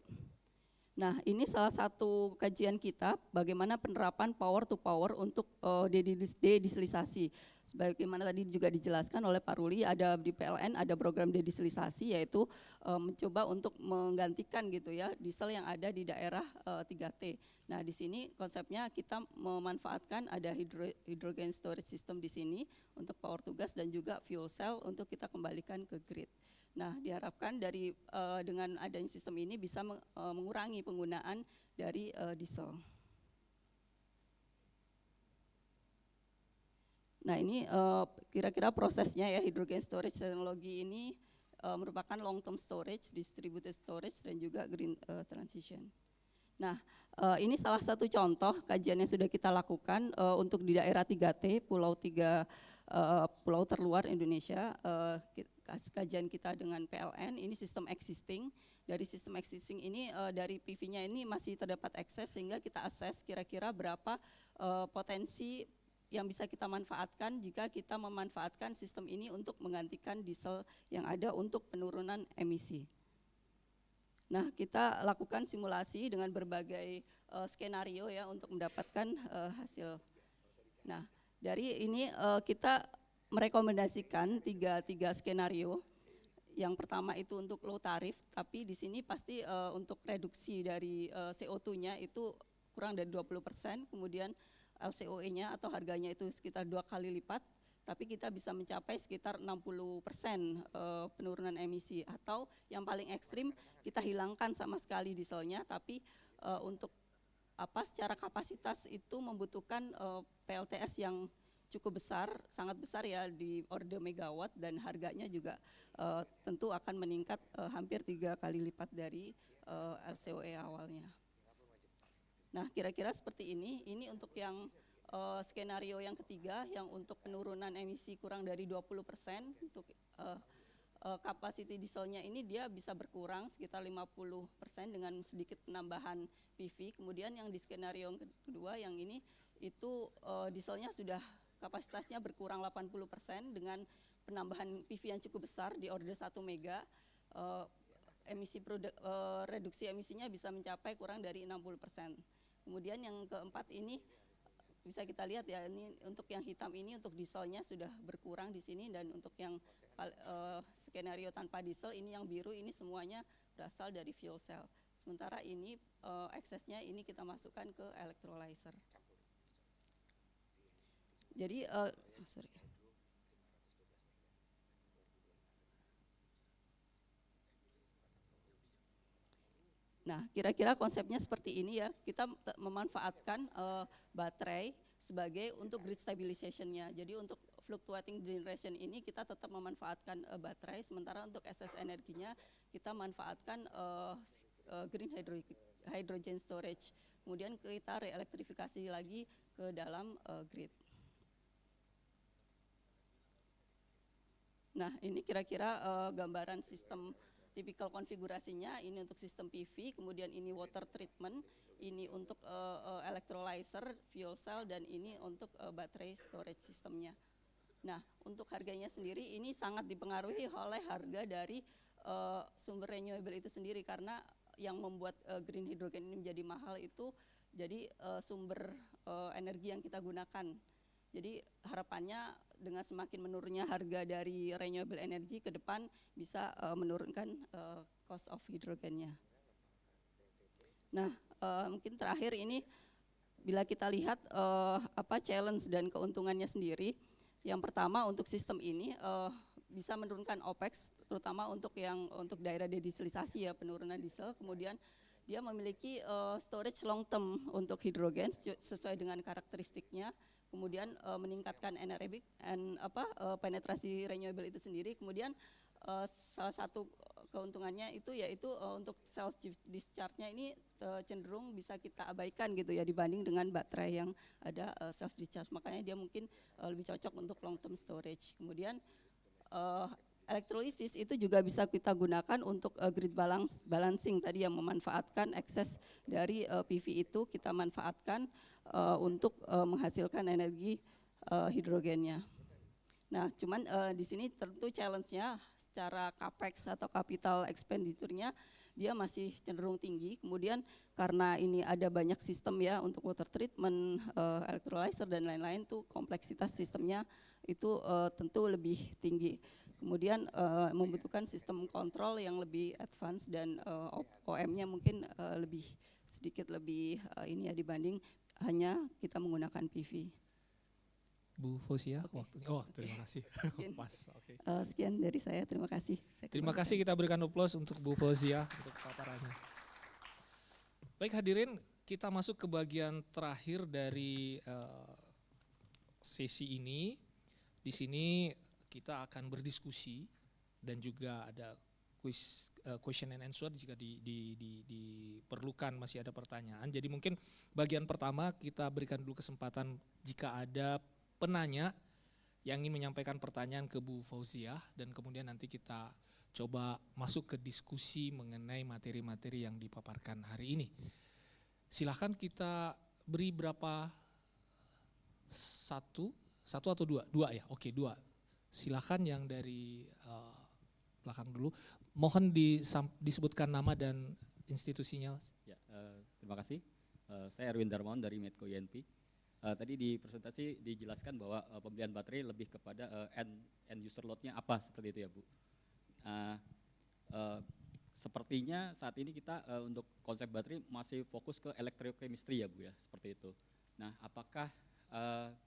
Nah, ini salah satu kajian kita bagaimana penerapan power to power untuk dedisilisasi. Sebagaimana tadi juga dijelaskan oleh Pak Ruli, ada di PLN ada program dedisilisasi, yaitu mencoba untuk menggantikan gitu ya diesel yang ada di daerah 3T. Nah, di sini konsepnya kita memanfaatkan ada hydrogen storage system di sini untuk power to gas dan juga fuel cell untuk kita kembalikan ke grid. Nah, diharapkan dari dengan adanya sistem ini bisa mengurangi penggunaan dari diesel. Nah, ini kira-kira prosesnya ya, hydrogen storage teknologi ini merupakan long term storage, distributed storage dan juga green transition. Nah, ini salah satu contoh kajian yang sudah kita lakukan untuk di daerah 3T, pulau terluar Indonesia. Kajian kita dengan PLN, ini sistem existing. Dari sistem existing ini, dari PV-nya ini masih terdapat ekses sehingga kita assess kira-kira berapa potensi yang bisa kita manfaatkan jika kita memanfaatkan sistem ini untuk menggantikan diesel yang ada untuk penurunan emisi. Nah, kita lakukan simulasi dengan berbagai skenario ya untuk mendapatkan hasil. Nah, dari ini kita merekomendasikan tiga skenario. Yang pertama itu untuk low tarif, tapi di sini pasti untuk reduksi dari CO2-nya itu kurang dari 20%, kemudian LCOE-nya atau harganya itu sekitar 2 kali lipat, tapi kita bisa mencapai sekitar 60% penurunan emisi, atau yang paling ekstrim kita hilangkan sama sekali dieselnya, tapi untuk secara kapasitas itu membutuhkan PLTS yang cukup besar, sangat besar ya di order megawatt, dan harganya juga tentu akan meningkat hampir 3 kali lipat dari LCOE awalnya. Nah, kira-kira seperti ini untuk yang skenario yang ketiga, yang untuk penurunan emisi kurang dari 20%, untuk kapasiti dieselnya ini dia bisa berkurang sekitar 50% dengan sedikit penambahan PV. Kemudian yang di skenario yang kedua yang ini itu dieselnya sudah kapasitasnya berkurang 80% dengan penambahan PV yang cukup besar di order 1 mega. Reduksi emisinya bisa mencapai kurang dari 60%. Kemudian yang keempat ini bisa kita lihat ya, ini untuk yang hitam ini untuk dieselnya sudah berkurang di sini, dan untuk yang skenario tanpa diesel ini yang biru ini semuanya berasal dari fuel cell. Sementara ini eksesnya ini kita masukkan ke electrolyzer. Jadi Nah, kira-kira konsepnya seperti ini ya. Kita memanfaatkan baterai sebagai untuk grid stabilization-nya. Jadi untuk fluctuating generation ini kita tetap memanfaatkan baterai, sementara untuk excess energinya kita manfaatkan green hydrogen storage. Kemudian kita reelektrifikasi lagi ke dalam grid. Nah, ini kira-kira gambaran sistem tipikal konfigurasinya. Ini untuk sistem PV, kemudian ini water treatment, ini untuk electrolyzer, fuel cell, dan ini untuk baterai storage sistemnya. Nah, untuk harganya sendiri ini sangat dipengaruhi oleh harga dari sumber renewable itu sendiri, karena yang membuat green hydrogen ini menjadi mahal itu jadi sumber energi yang kita gunakan. Jadi harapannya dengan semakin menurunnya harga dari renewable energy ke depan bisa menurunkan cost of hidrogennya. Nah, mungkin terakhir ini bila kita lihat challenge dan keuntungannya sendiri. Yang pertama untuk sistem ini bisa menurunkan OPEX terutama untuk daerah dedieselisasi ya, penurunan diesel. Kemudian dia memiliki storage long term untuk hidrogen sesuai dengan karakteristiknya. Kemudian meningkatkan anaerobic penetrasi renewable itu sendiri. Kemudian salah satu keuntungannya itu yaitu untuk self discharge-nya ini cenderung bisa kita abaikan gitu ya dibanding dengan baterai yang ada self discharge. Makanya dia mungkin lebih cocok untuk long term storage. Kemudian elektrolisis itu juga bisa kita gunakan untuk grid balancing tadi yang memanfaatkan ekses dari PV itu kita manfaatkan untuk menghasilkan energi hidrogennya. Nah, cuman di sini tentu challenge-nya secara capex atau capital expenditure-nya dia masih cenderung tinggi. Kemudian karena ini ada banyak sistem ya untuk water treatment, electrolyzer dan lain-lain tuh kompleksitas sistemnya itu tentu lebih tinggi. Kemudian membutuhkan sistem kontrol yang lebih advance dan OM-nya mungkin sedikit lebih ini ya dibanding hanya kita menggunakan PV. Bu Fauzia, terima kasih. Pas, oke. Sekian dari saya, terima kasih. Terima kasih, kita berikan aplaus untuk Bu Fauzia untuk paparannya. Baik hadirin, kita masuk ke bagian terakhir dari sesi ini. Di sini kita akan berdiskusi dan juga ada question and answer jika diperlukan masih ada pertanyaan. Jadi mungkin bagian pertama kita berikan dulu kesempatan jika ada penanya yang ingin menyampaikan pertanyaan ke Bu Fauzia dan kemudian nanti kita coba masuk ke diskusi mengenai materi-materi yang dipaparkan hari ini. Silahkan kita beri berapa, satu atau dua? Dua ya, oke dua. Silahkan yang dari belakang dulu. Mohon disebutkan nama dan institusinya. Ya, terima kasih. Saya Erwin Darmawan dari Medco INP. Tadi di presentasi dijelaskan bahwa pembelian baterai lebih kepada end user load-nya apa seperti itu ya Bu. Sepertinya saat ini kita untuk konsep baterai masih fokus ke electrochemistry ya Bu ya, seperti itu. Nah apakah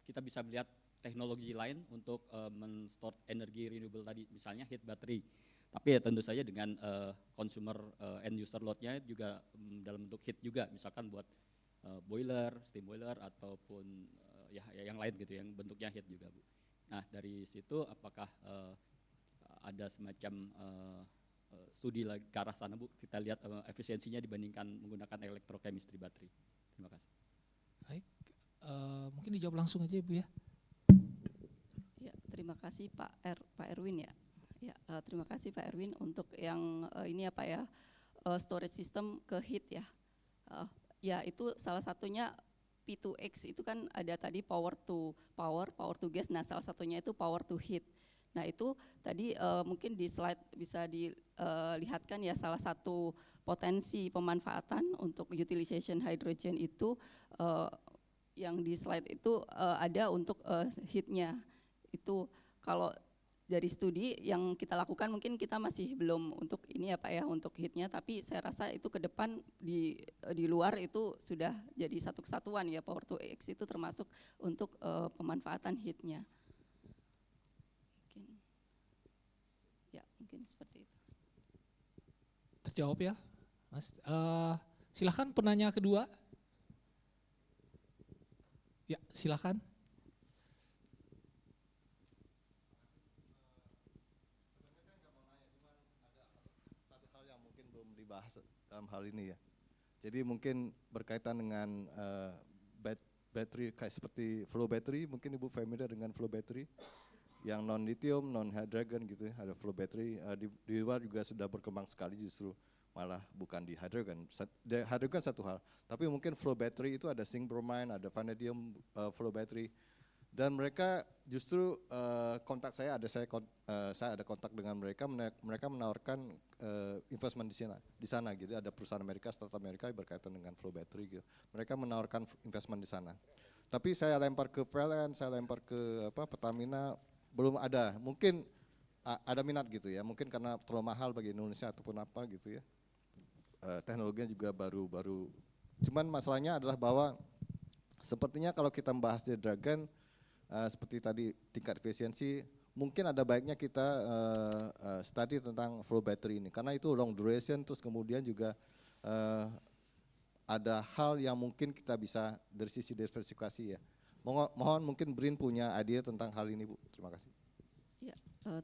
kita bisa melihat teknologi lain untuk men-store energi renewable tadi, misalnya heat battery. Tapi ya tentu saja dengan consumer end user load-nya juga dalam bentuk heat juga, misalkan buat boiler, steam boiler ataupun ya yang lain gitu yang bentuknya heat juga Bu. Nah dari situ apakah ada semacam studi lagi ke arah sana Bu, kita lihat efisiensinya dibandingkan menggunakan electrochemistry baterai. Terima kasih. Baik, mungkin dijawab langsung aja Bu ya. Ya, terima kasih Pak Erwin ya. Ya, terima kasih Pak Erwin untuk yang ini apa ya storage system ke heat ya. Ya itu salah satunya P2X itu kan ada tadi power to gas. Nah salah satunya itu power to heat. Nah itu tadi mungkin di slide bisa dilihatkan ya salah satu potensi pemanfaatan untuk utilization hydrogen itu yang di slide itu ada untuk heatnya. Itu kalau dari studi yang kita lakukan mungkin kita masih belum untuk ini ya Pak ya untuk heatnya, tapi saya rasa itu ke depan di luar itu sudah jadi satu kesatuan ya, power to X itu termasuk untuk pemanfaatan heatnya. Mungkin seperti itu. Terjawab ya Mas. Silahkan penanya kedua. Ya silahkan. Dibahas dalam hal ini ya. Jadi mungkin berkaitan dengan battery kayak seperti flow battery, mungkin Ibu familiar dengan flow battery yang non lithium, non hydrogen gitu ya, ada flow battery di luar juga sudah berkembang sekali justru malah bukan di hydrogen. Hydrogen satu hal, tapi mungkin flow battery itu ada zinc bromine, ada vanadium flow battery. Dan mereka justru kontak saya ada kontak dengan mereka menawarkan investment di sana gitu. Ada perusahaan Amerika, startup Amerika berkaitan dengan flow battery gitu. Mereka menawarkan investment di sana. Tapi saya lempar ke PLN, saya lempar ke Pertamina, belum ada. Mungkin ada minat gitu ya. Mungkin karena terlalu mahal bagi Indonesia ataupun apa gitu ya. Teknologinya juga baru. Cuman masalahnya adalah bahwa sepertinya kalau kita membahas di Dragon seperti tadi tingkat efisiensi mungkin ada baiknya kita study tentang flow battery ini, karena itu long duration, terus kemudian juga ada hal yang mungkin kita bisa dari sisi diversifikasi ya. Mohon mungkin Brin punya ide tentang hal ini Bu, terima kasih. Ya,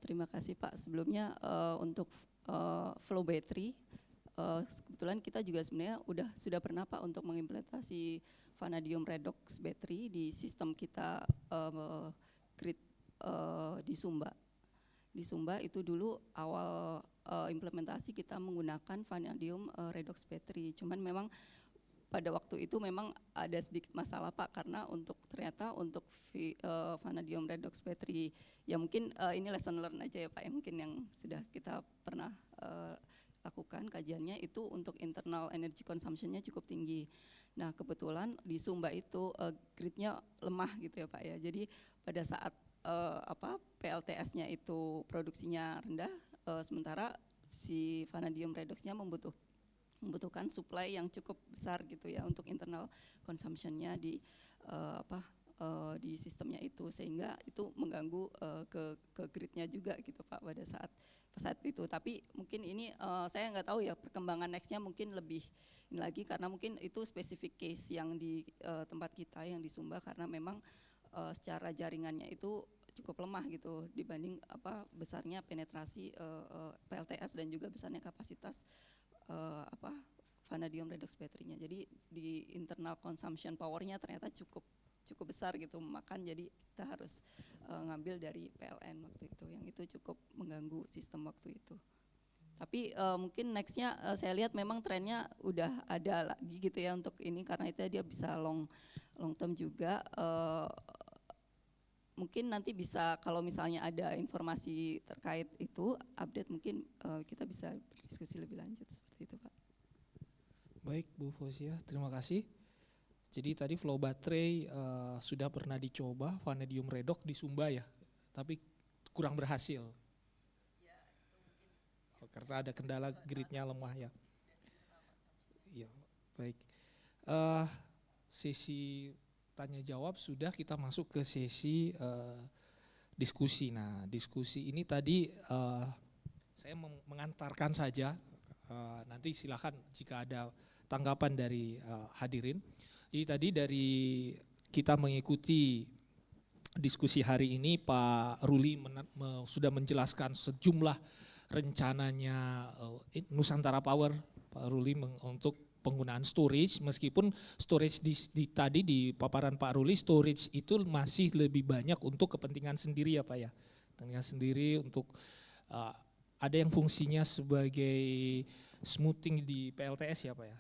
terima kasih Pak. Sebelumnya untuk flow battery, kebetulan kita juga sebenarnya sudah pernah Pak untuk mengimplementasi vanadium redox battery di sistem kita grid di Sumba. Di Sumba itu dulu awal implementasi kita menggunakan vanadium redox battery. Cuman memang pada waktu itu memang ada sedikit masalah Pak, karena ternyata untuk vanadium redox battery ya mungkin ini lesson learn aja ya Pak, ya mungkin yang sudah kita pernah lakukan kajiannya itu untuk internal energy consumption-nya cukup tinggi. Nah kebetulan di Sumba itu gridnya lemah gitu ya Pak ya. Jadi pada saat PLTS-nya itu produksinya rendah, sementara si vanadium redox-nya membutuhkan supply yang cukup besar gitu ya untuk internal consumption-nya di di sistemnya itu, sehingga itu mengganggu ke gridnya juga gitu Pak pada saat itu. Tapi mungkin ini saya nggak tahu ya perkembangan next-nya mungkin lebih ini lagi, karena mungkin itu specific case yang di tempat kita yang di Sumba, karena memang secara jaringannya itu cukup lemah gitu dibanding besarnya penetrasi PLTS dan juga besarnya kapasitas vanadium redox baterainya. Jadi di internal consumption powernya ternyata cukup besar gitu makan, jadi kita harus ngambil dari PLN waktu itu, yang itu cukup mengganggu sistem waktu itu. Tapi mungkin nextnya saya lihat memang trennya udah ada lagi gitu ya untuk ini, karena itu dia bisa long term juga. Mungkin nanti bisa kalau misalnya ada informasi terkait itu update, mungkin kita bisa berdiskusi lebih lanjut seperti itu Pak. Baik Bu Fauzia, terima kasih. Jadi tadi flow baterai sudah pernah dicoba vanadium redox di Sumba ya, tapi kurang berhasil. Karena ada kendala gridnya lemah ya. Iya, baik. Sesi tanya jawab sudah, kita masuk ke sesi diskusi. Nah, diskusi ini tadi saya mengantarkan saja. Nanti silakan jika ada tanggapan dari hadirin. Jadi tadi dari kita mengikuti diskusi hari ini, Pak Ruli sudah menjelaskan sejumlah rencananya Nusantara Power, Pak Ruli untuk penggunaan storage, meskipun storage tadi di paparan Pak Ruli, storage itu masih lebih banyak untuk kepentingan sendiri ya Pak ya, kepentingan sendiri untuk ada yang fungsinya sebagai smoothing di PLTS ya Pak ya.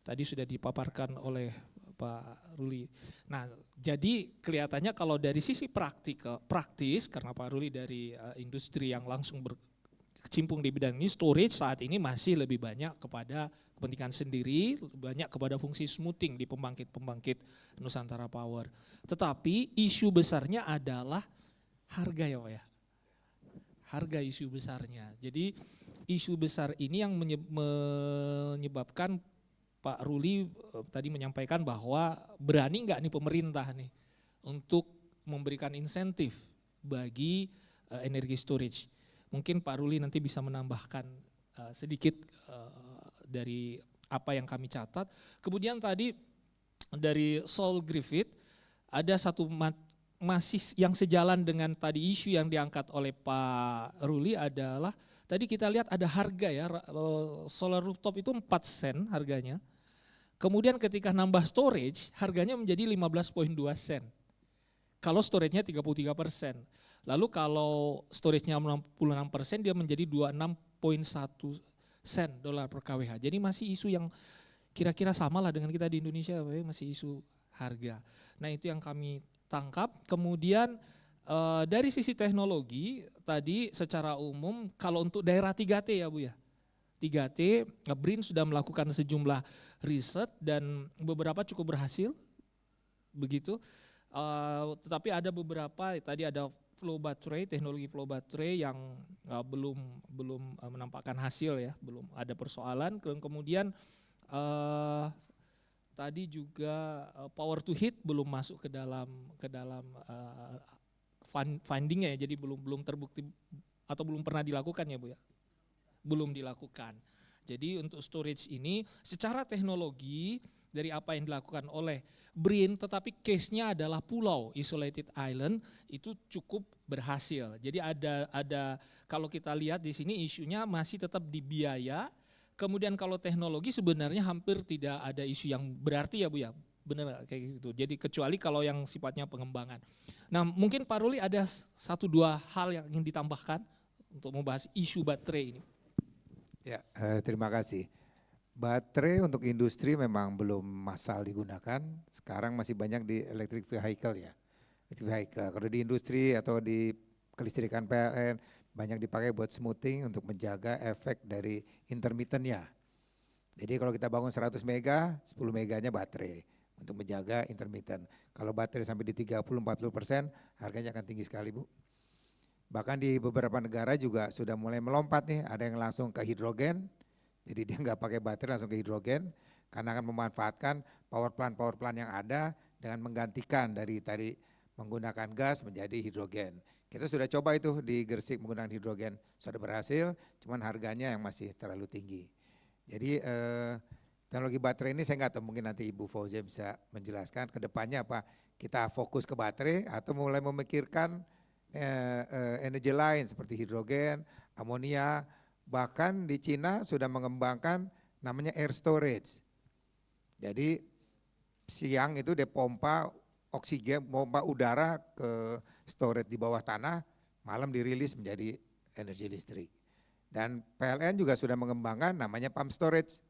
Tadi sudah dipaparkan oleh Pak Ruli. Nah, jadi kelihatannya kalau dari sisi praktis, karena Pak Ruli dari industri yang langsung berkecimpung di bidang ini, storage saat ini masih lebih banyak kepada kepentingan sendiri, banyak kepada fungsi smoothing di pembangkit Nusantara Power. Tetapi isu besarnya adalah harga ya Pak ya. Harga isu besarnya. Jadi isu besar ini yang menyebabkan Pak Ruli tadi menyampaikan bahwa berani nggak nih pemerintah nih untuk memberikan insentif bagi energi storage. Mungkin Pak Ruli nanti bisa menambahkan sedikit dari apa yang kami catat. Kemudian tadi dari Saul Griffith ada satu masih yang sejalan dengan tadi isu yang diangkat oleh Pak Ruli adalah tadi kita lihat ada harga ya, solar rooftop itu 4 sen harganya. Kemudian ketika nambah storage, harganya menjadi 15,2 sen. Kalau storage-nya 33%. Lalu kalau storage-nya 66%, dia menjadi 26,1 sen dolar per kWh. Jadi masih isu yang kira-kira sama lah dengan kita di Indonesia, masih isu harga. Nah itu yang kami tangkap. Kemudian dari sisi teknologi, tadi secara umum kalau untuk daerah 3T ya Bu ya, 3T, BRIN sudah melakukan sejumlah riset dan beberapa cukup berhasil, begitu. Tetapi ada beberapa, tadi ada flow baterai, teknologi flow baterai yang belum menampakkan hasil ya, belum ada persoalan. Kemudian tadi juga power to heat belum masuk ke dalam findingnya ya, jadi belum terbukti atau belum pernah dilakukan ya Bu ya? Belum dilakukan. Jadi untuk storage ini secara teknologi dari apa yang dilakukan oleh BRIN, tetapi case-nya adalah pulau isolated island itu cukup berhasil. Jadi ada kalau kita lihat di sini isunya masih tetap di biaya. Kemudian kalau teknologi sebenarnya hampir tidak ada isu yang berarti ya Bu ya. Benar kayak gitu. Jadi kecuali kalau yang sifatnya pengembangan. Nah, mungkin Pak Ruli ada 1-2 hal yang ingin ditambahkan untuk membahas isu baterai ini. Ya, terima kasih. Baterai untuk industri memang belum massal digunakan. Sekarang masih banyak di electric vehicle ya. Electric vehicle. Kalau di industri atau di kelistrikan PLN banyak dipakai buat smoothing untuk menjaga efek dari intermittennya. Jadi kalau kita bangun 100 mega, 10 meganya baterai untuk menjaga intermittent. Kalau baterai sampai di 30-40%, harganya akan tinggi sekali Bu. Bahkan di beberapa negara juga sudah mulai melompat nih, ada yang langsung ke hidrogen, jadi dia nggak pakai baterai langsung ke hidrogen, karena akan memanfaatkan power plant yang ada dengan menggantikan dari tadi menggunakan gas menjadi hidrogen. Kita sudah coba itu di Gresik menggunakan hidrogen, sudah berhasil, cuman harganya yang masih terlalu tinggi. Jadi teknologi baterai ini saya nggak tahu, mungkin nanti Ibu Fauzia bisa menjelaskan ke depannya apa, kita fokus ke baterai atau mulai memikirkan energi lain seperti hidrogen, amonia, bahkan di Cina sudah mengembangkan namanya air storage. Jadi siang itu dia pompa oksigen, pompa udara ke storage di bawah tanah, malam dirilis menjadi energi listrik. Dan PLN juga sudah mengembangkan namanya pump storage.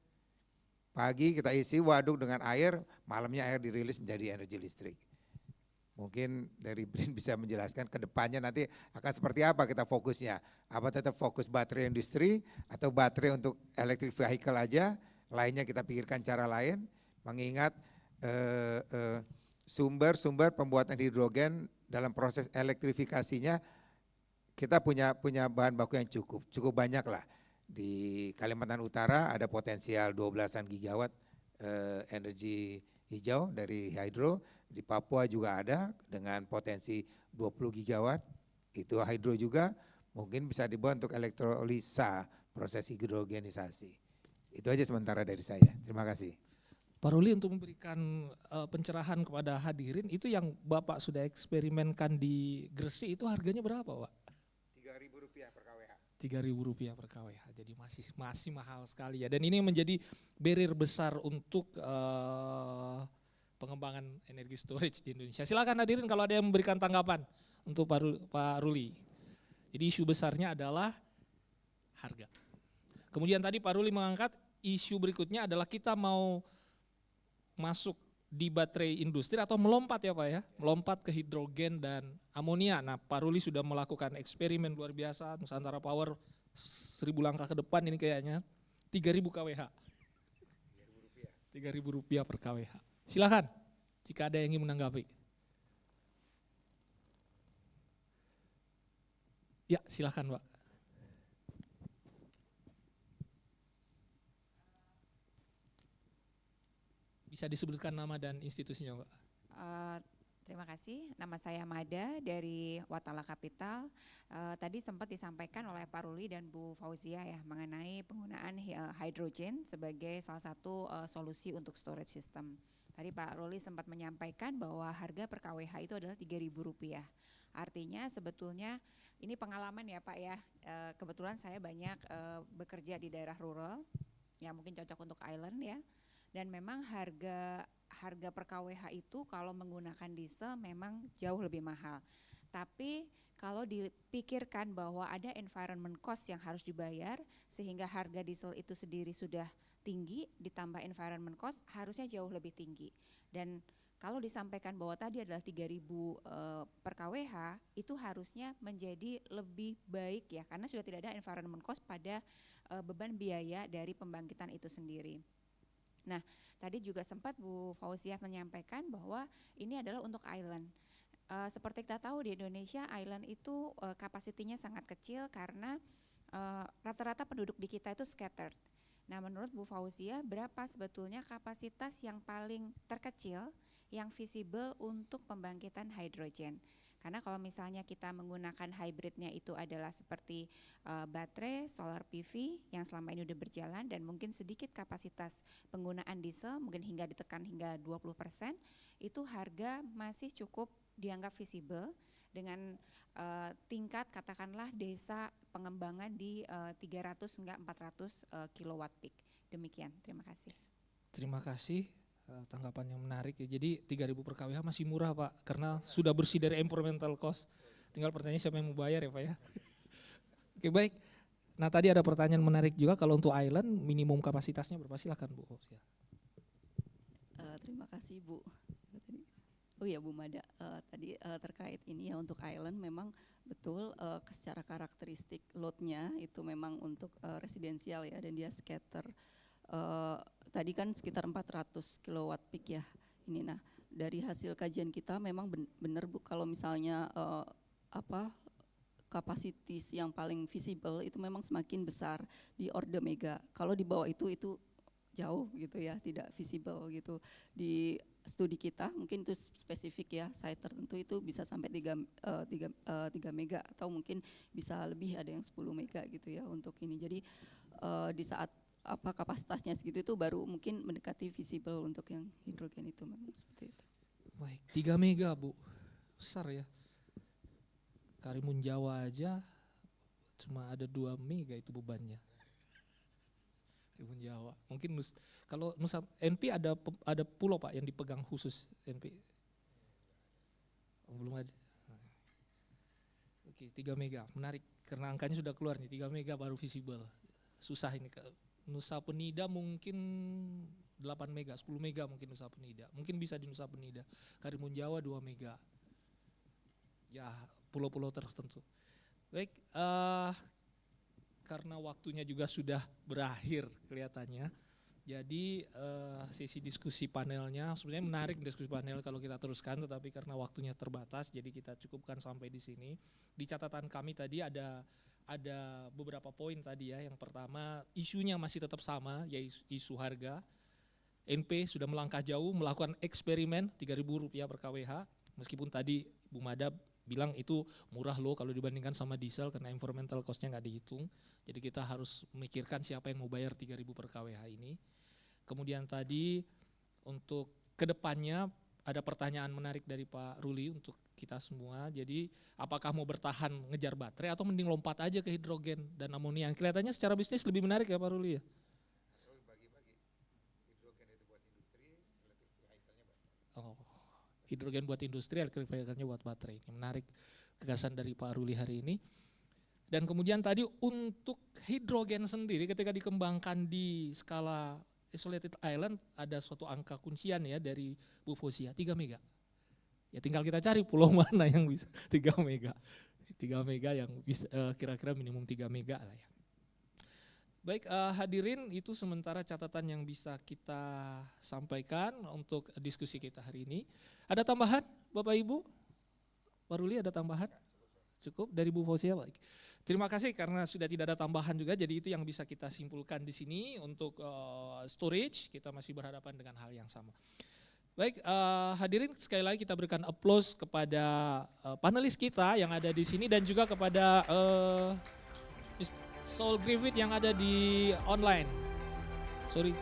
Pagi kita isi waduk dengan air, malamnya air dirilis menjadi energi listrik. Mungkin dari BRIN bisa menjelaskan ke depannya nanti akan seperti apa kita fokusnya. Apa tetap fokus baterai industri atau baterai untuk electric vehicle aja, lainnya kita pikirkan cara lain, mengingat sumber-sumber pembuatan hidrogen dalam proses elektrifikasinya kita punya bahan baku yang cukup banyak lah. Di Kalimantan Utara ada potensial 12-an gigawatt energi hijau dari hidro. Di Papua juga ada dengan potensi 20 gigawatt, itu hidro juga, mungkin bisa dibuat untuk elektrolisa, proses hidrogenisasi. Itu aja sementara dari saya, terima kasih. Pak Ruli, untuk memberikan pencerahan kepada hadirin, itu yang Bapak sudah eksperimenkan di Gresik itu harganya berapa Pak? Rp3.000 per kWh. Rp3.000 per kWh, jadi masih mahal sekali ya. Dan ini menjadi barrier besar untuk pengembangan energi storage di Indonesia. Silakan hadirin kalau ada yang memberikan tanggapan untuk Pak Ruli. Jadi isu besarnya adalah harga. Kemudian tadi Pak Ruli mengangkat isu berikutnya adalah kita mau masuk di baterai industri atau melompat ya Pak ya, melompat ke hidrogen dan amonia. Nah Pak Ruli sudah melakukan eksperimen luar biasa, Nusantara Power 1000 langkah ke depan ini kayaknya, 3.000 kWh. Rp3.000 per kWh. Silakan jika ada yang ingin menanggapi. Ya silakan Pak. Bisa disebutkan nama dan institusinya Pak. Terima kasih, nama saya Mada dari Watala Capital. Tadi sempat disampaikan oleh Pak Ruli dan Bu Fauzia ya mengenai penggunaan hidrogen sebagai salah satu solusi untuk storage system. Tadi Pak Ruli sempat menyampaikan bahwa harga per kWh itu adalah Rp3.000. Artinya sebetulnya ini pengalaman ya Pak ya, kebetulan saya banyak bekerja di daerah rural, ya mungkin cocok untuk island ya. Dan memang harga per kWh itu kalau menggunakan diesel memang jauh lebih mahal. Tapi kalau dipikirkan bahwa ada environment cost yang harus dibayar sehingga harga diesel itu sendiri sudah tinggi ditambah environment cost harusnya jauh lebih tinggi. Dan kalau disampaikan bahwa tadi adalah 3.000 per kWh itu harusnya menjadi lebih baik ya karena sudah tidak ada environment cost pada beban biaya dari pembangkitan itu sendiri. Nah, tadi juga sempat Bu Fauzia menyampaikan bahwa ini adalah untuk island. Seperti kita tahu di Indonesia island itu kapasitinya sangat kecil karena rata-rata penduduk di kita itu scattered. Nah, menurut Bu Fauzia berapa sebetulnya kapasitas yang paling terkecil yang visible untuk pembangkitan hidrogen? Karena kalau misalnya kita menggunakan hybridnya itu adalah seperti baterai, solar PV yang selama ini udah berjalan dan mungkin sedikit kapasitas penggunaan diesel mungkin hingga ditekan hingga 20%, itu harga masih cukup dianggap visible dengan tingkat katakanlah desa pengembangan di 300 hingga 400 kilowatt peak. Demikian, terima kasih. Terima kasih. Tanggapan yang menarik ya. Jadi 3.000 per kWh masih murah Pak, karena sudah bersih dari environmental cost. Tinggal pertanyaan siapa yang mau bayar ya Pak ya. Oke baik. Nah tadi ada pertanyaan menarik juga, kalau untuk island minimum kapasitasnya berapa? Silakan Bu. Terima kasih Bu. Oh ya Bu Mada, tadi terkait ini ya untuk island memang betul secara karakteristik loadnya itu memang untuk residensial ya, dan dia scatter. Tadi kan sekitar 400 kilowatt peak ya ini. Nah dari hasil kajian kita memang benar Bu, kalau misalnya kapasitas yang paling visible itu memang semakin besar di order mega. Kalau di bawah itu jauh gitu ya, tidak visible gitu. Di studi kita mungkin itu spesifik ya, site tertentu itu bisa sampai 3 mega atau mungkin bisa lebih, ada yang 10 mega gitu ya untuk ini. Jadi di saat kapasitasnya segitu itu baru mungkin mendekati visible untuk yang hidrogen itu, memang seperti itu. Baik, 3 mega Bu, besar ya. Karimun Jawa aja cuma ada 2 mega itu bebannya. Karimun Jawa, mungkin kalau Nusa NP ada pulau Pak yang dipegang khusus NP. Oh, belum ada. Oke, 3 mega, menarik karena angkanya sudah keluar nih, 3 mega baru visible. Susah ini. Nusa Penida mungkin 8 mega, 10 mega mungkin Nusa Penida. Mungkin bisa di Nusa Penida. Karimun Jawa 2 mega. Ya, pulau-pulau tertentu. Baik, karena waktunya juga sudah berakhir kelihatannya. Jadi sesi diskusi panelnya sebenarnya menarik, diskusi panel kalau kita teruskan, tetapi karena waktunya terbatas jadi kita cukupkan sampai di sini. Di catatan kami tadi ada beberapa poin tadi ya. Yang pertama, isunya masih tetap sama, yaitu isu harga. NP sudah melangkah jauh melakukan eksperimen Rp3.000 per kWh, meskipun tadi Bu Mada bilang itu murah loh kalau dibandingkan sama diesel karena environmental cost-nya nggak dihitung. Jadi kita harus memikirkan siapa yang mau bayar 3.000 per kWh ini. Kemudian tadi untuk kedepannya ada pertanyaan menarik dari Pak Ruli untuk kita semua. Jadi apakah mau bertahan ngejar baterai atau mending lompat aja ke hidrogen dan amonia? Kelihatannya secara bisnis lebih menarik ya Pak Ruli ya? Oh, hidrogen buat industri, elektrik vehicle-nya buat baterai. Ini menarik gagasan dari Pak Ruli hari ini. Dan kemudian tadi untuk hidrogen sendiri ketika dikembangkan di skala isolated island ada suatu angka kuncian ya dari Bu Fauzia, 3 mega. Ya tinggal kita cari pulau mana yang bisa 3 mega. 3 mega yang bisa kira-kira minimum 3 mega lah ya. Baik, hadirin, itu sementara catatan yang bisa kita sampaikan untuk diskusi kita hari ini. Ada tambahan Bapak Ibu? Pak Ruli ada tambahan? Cukup dari Bu Fauzia? Baik. Terima kasih karena sudah tidak ada tambahan juga, jadi itu yang bisa kita simpulkan di sini. Untuk storage kita masih berhadapan dengan hal yang sama. Baik, hadirin, sekali lagi kita berikan applause kepada panelis kita yang ada di sini dan juga kepada Saul Griffith yang ada di online. Sorry.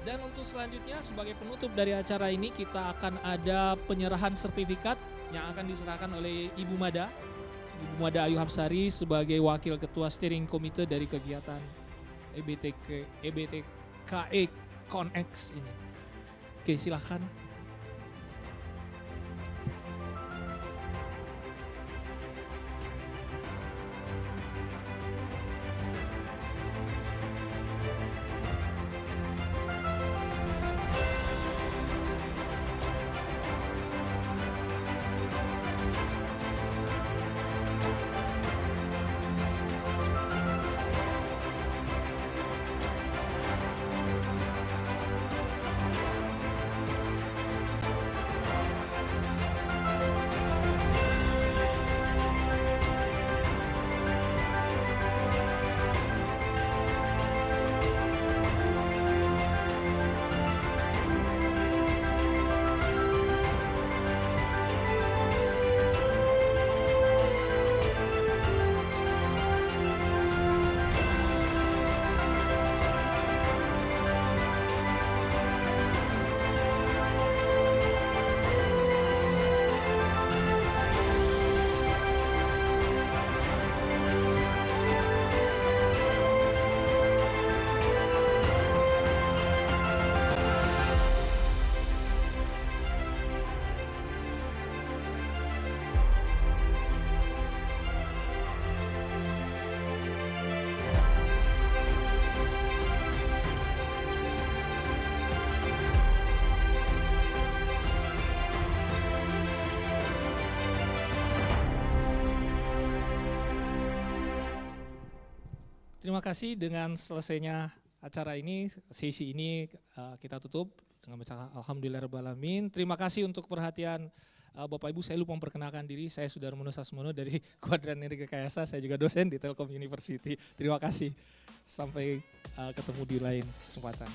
Dan untuk selanjutnya sebagai penutup dari acara ini kita akan ada penyerahan sertifikat yang akan diserahkan oleh Ibu Mada Ayu Hapsari sebagai Wakil Ketua Steering Committee dari kegiatan EBTKE Connex ini. Oke, silakan. Terima kasih, dengan selesainya acara ini, sesi ini kita tutup dengan bacaan Alhamdulillahirrahmanirrahim. Terima kasih untuk perhatian Bapak Ibu. Saya lupa memperkenalkan diri, saya Sudarmono Sasmono dari Kuadran Energi Rekayasa, saya juga dosen di Telkom University. Terima kasih, sampai ketemu di lain kesempatan.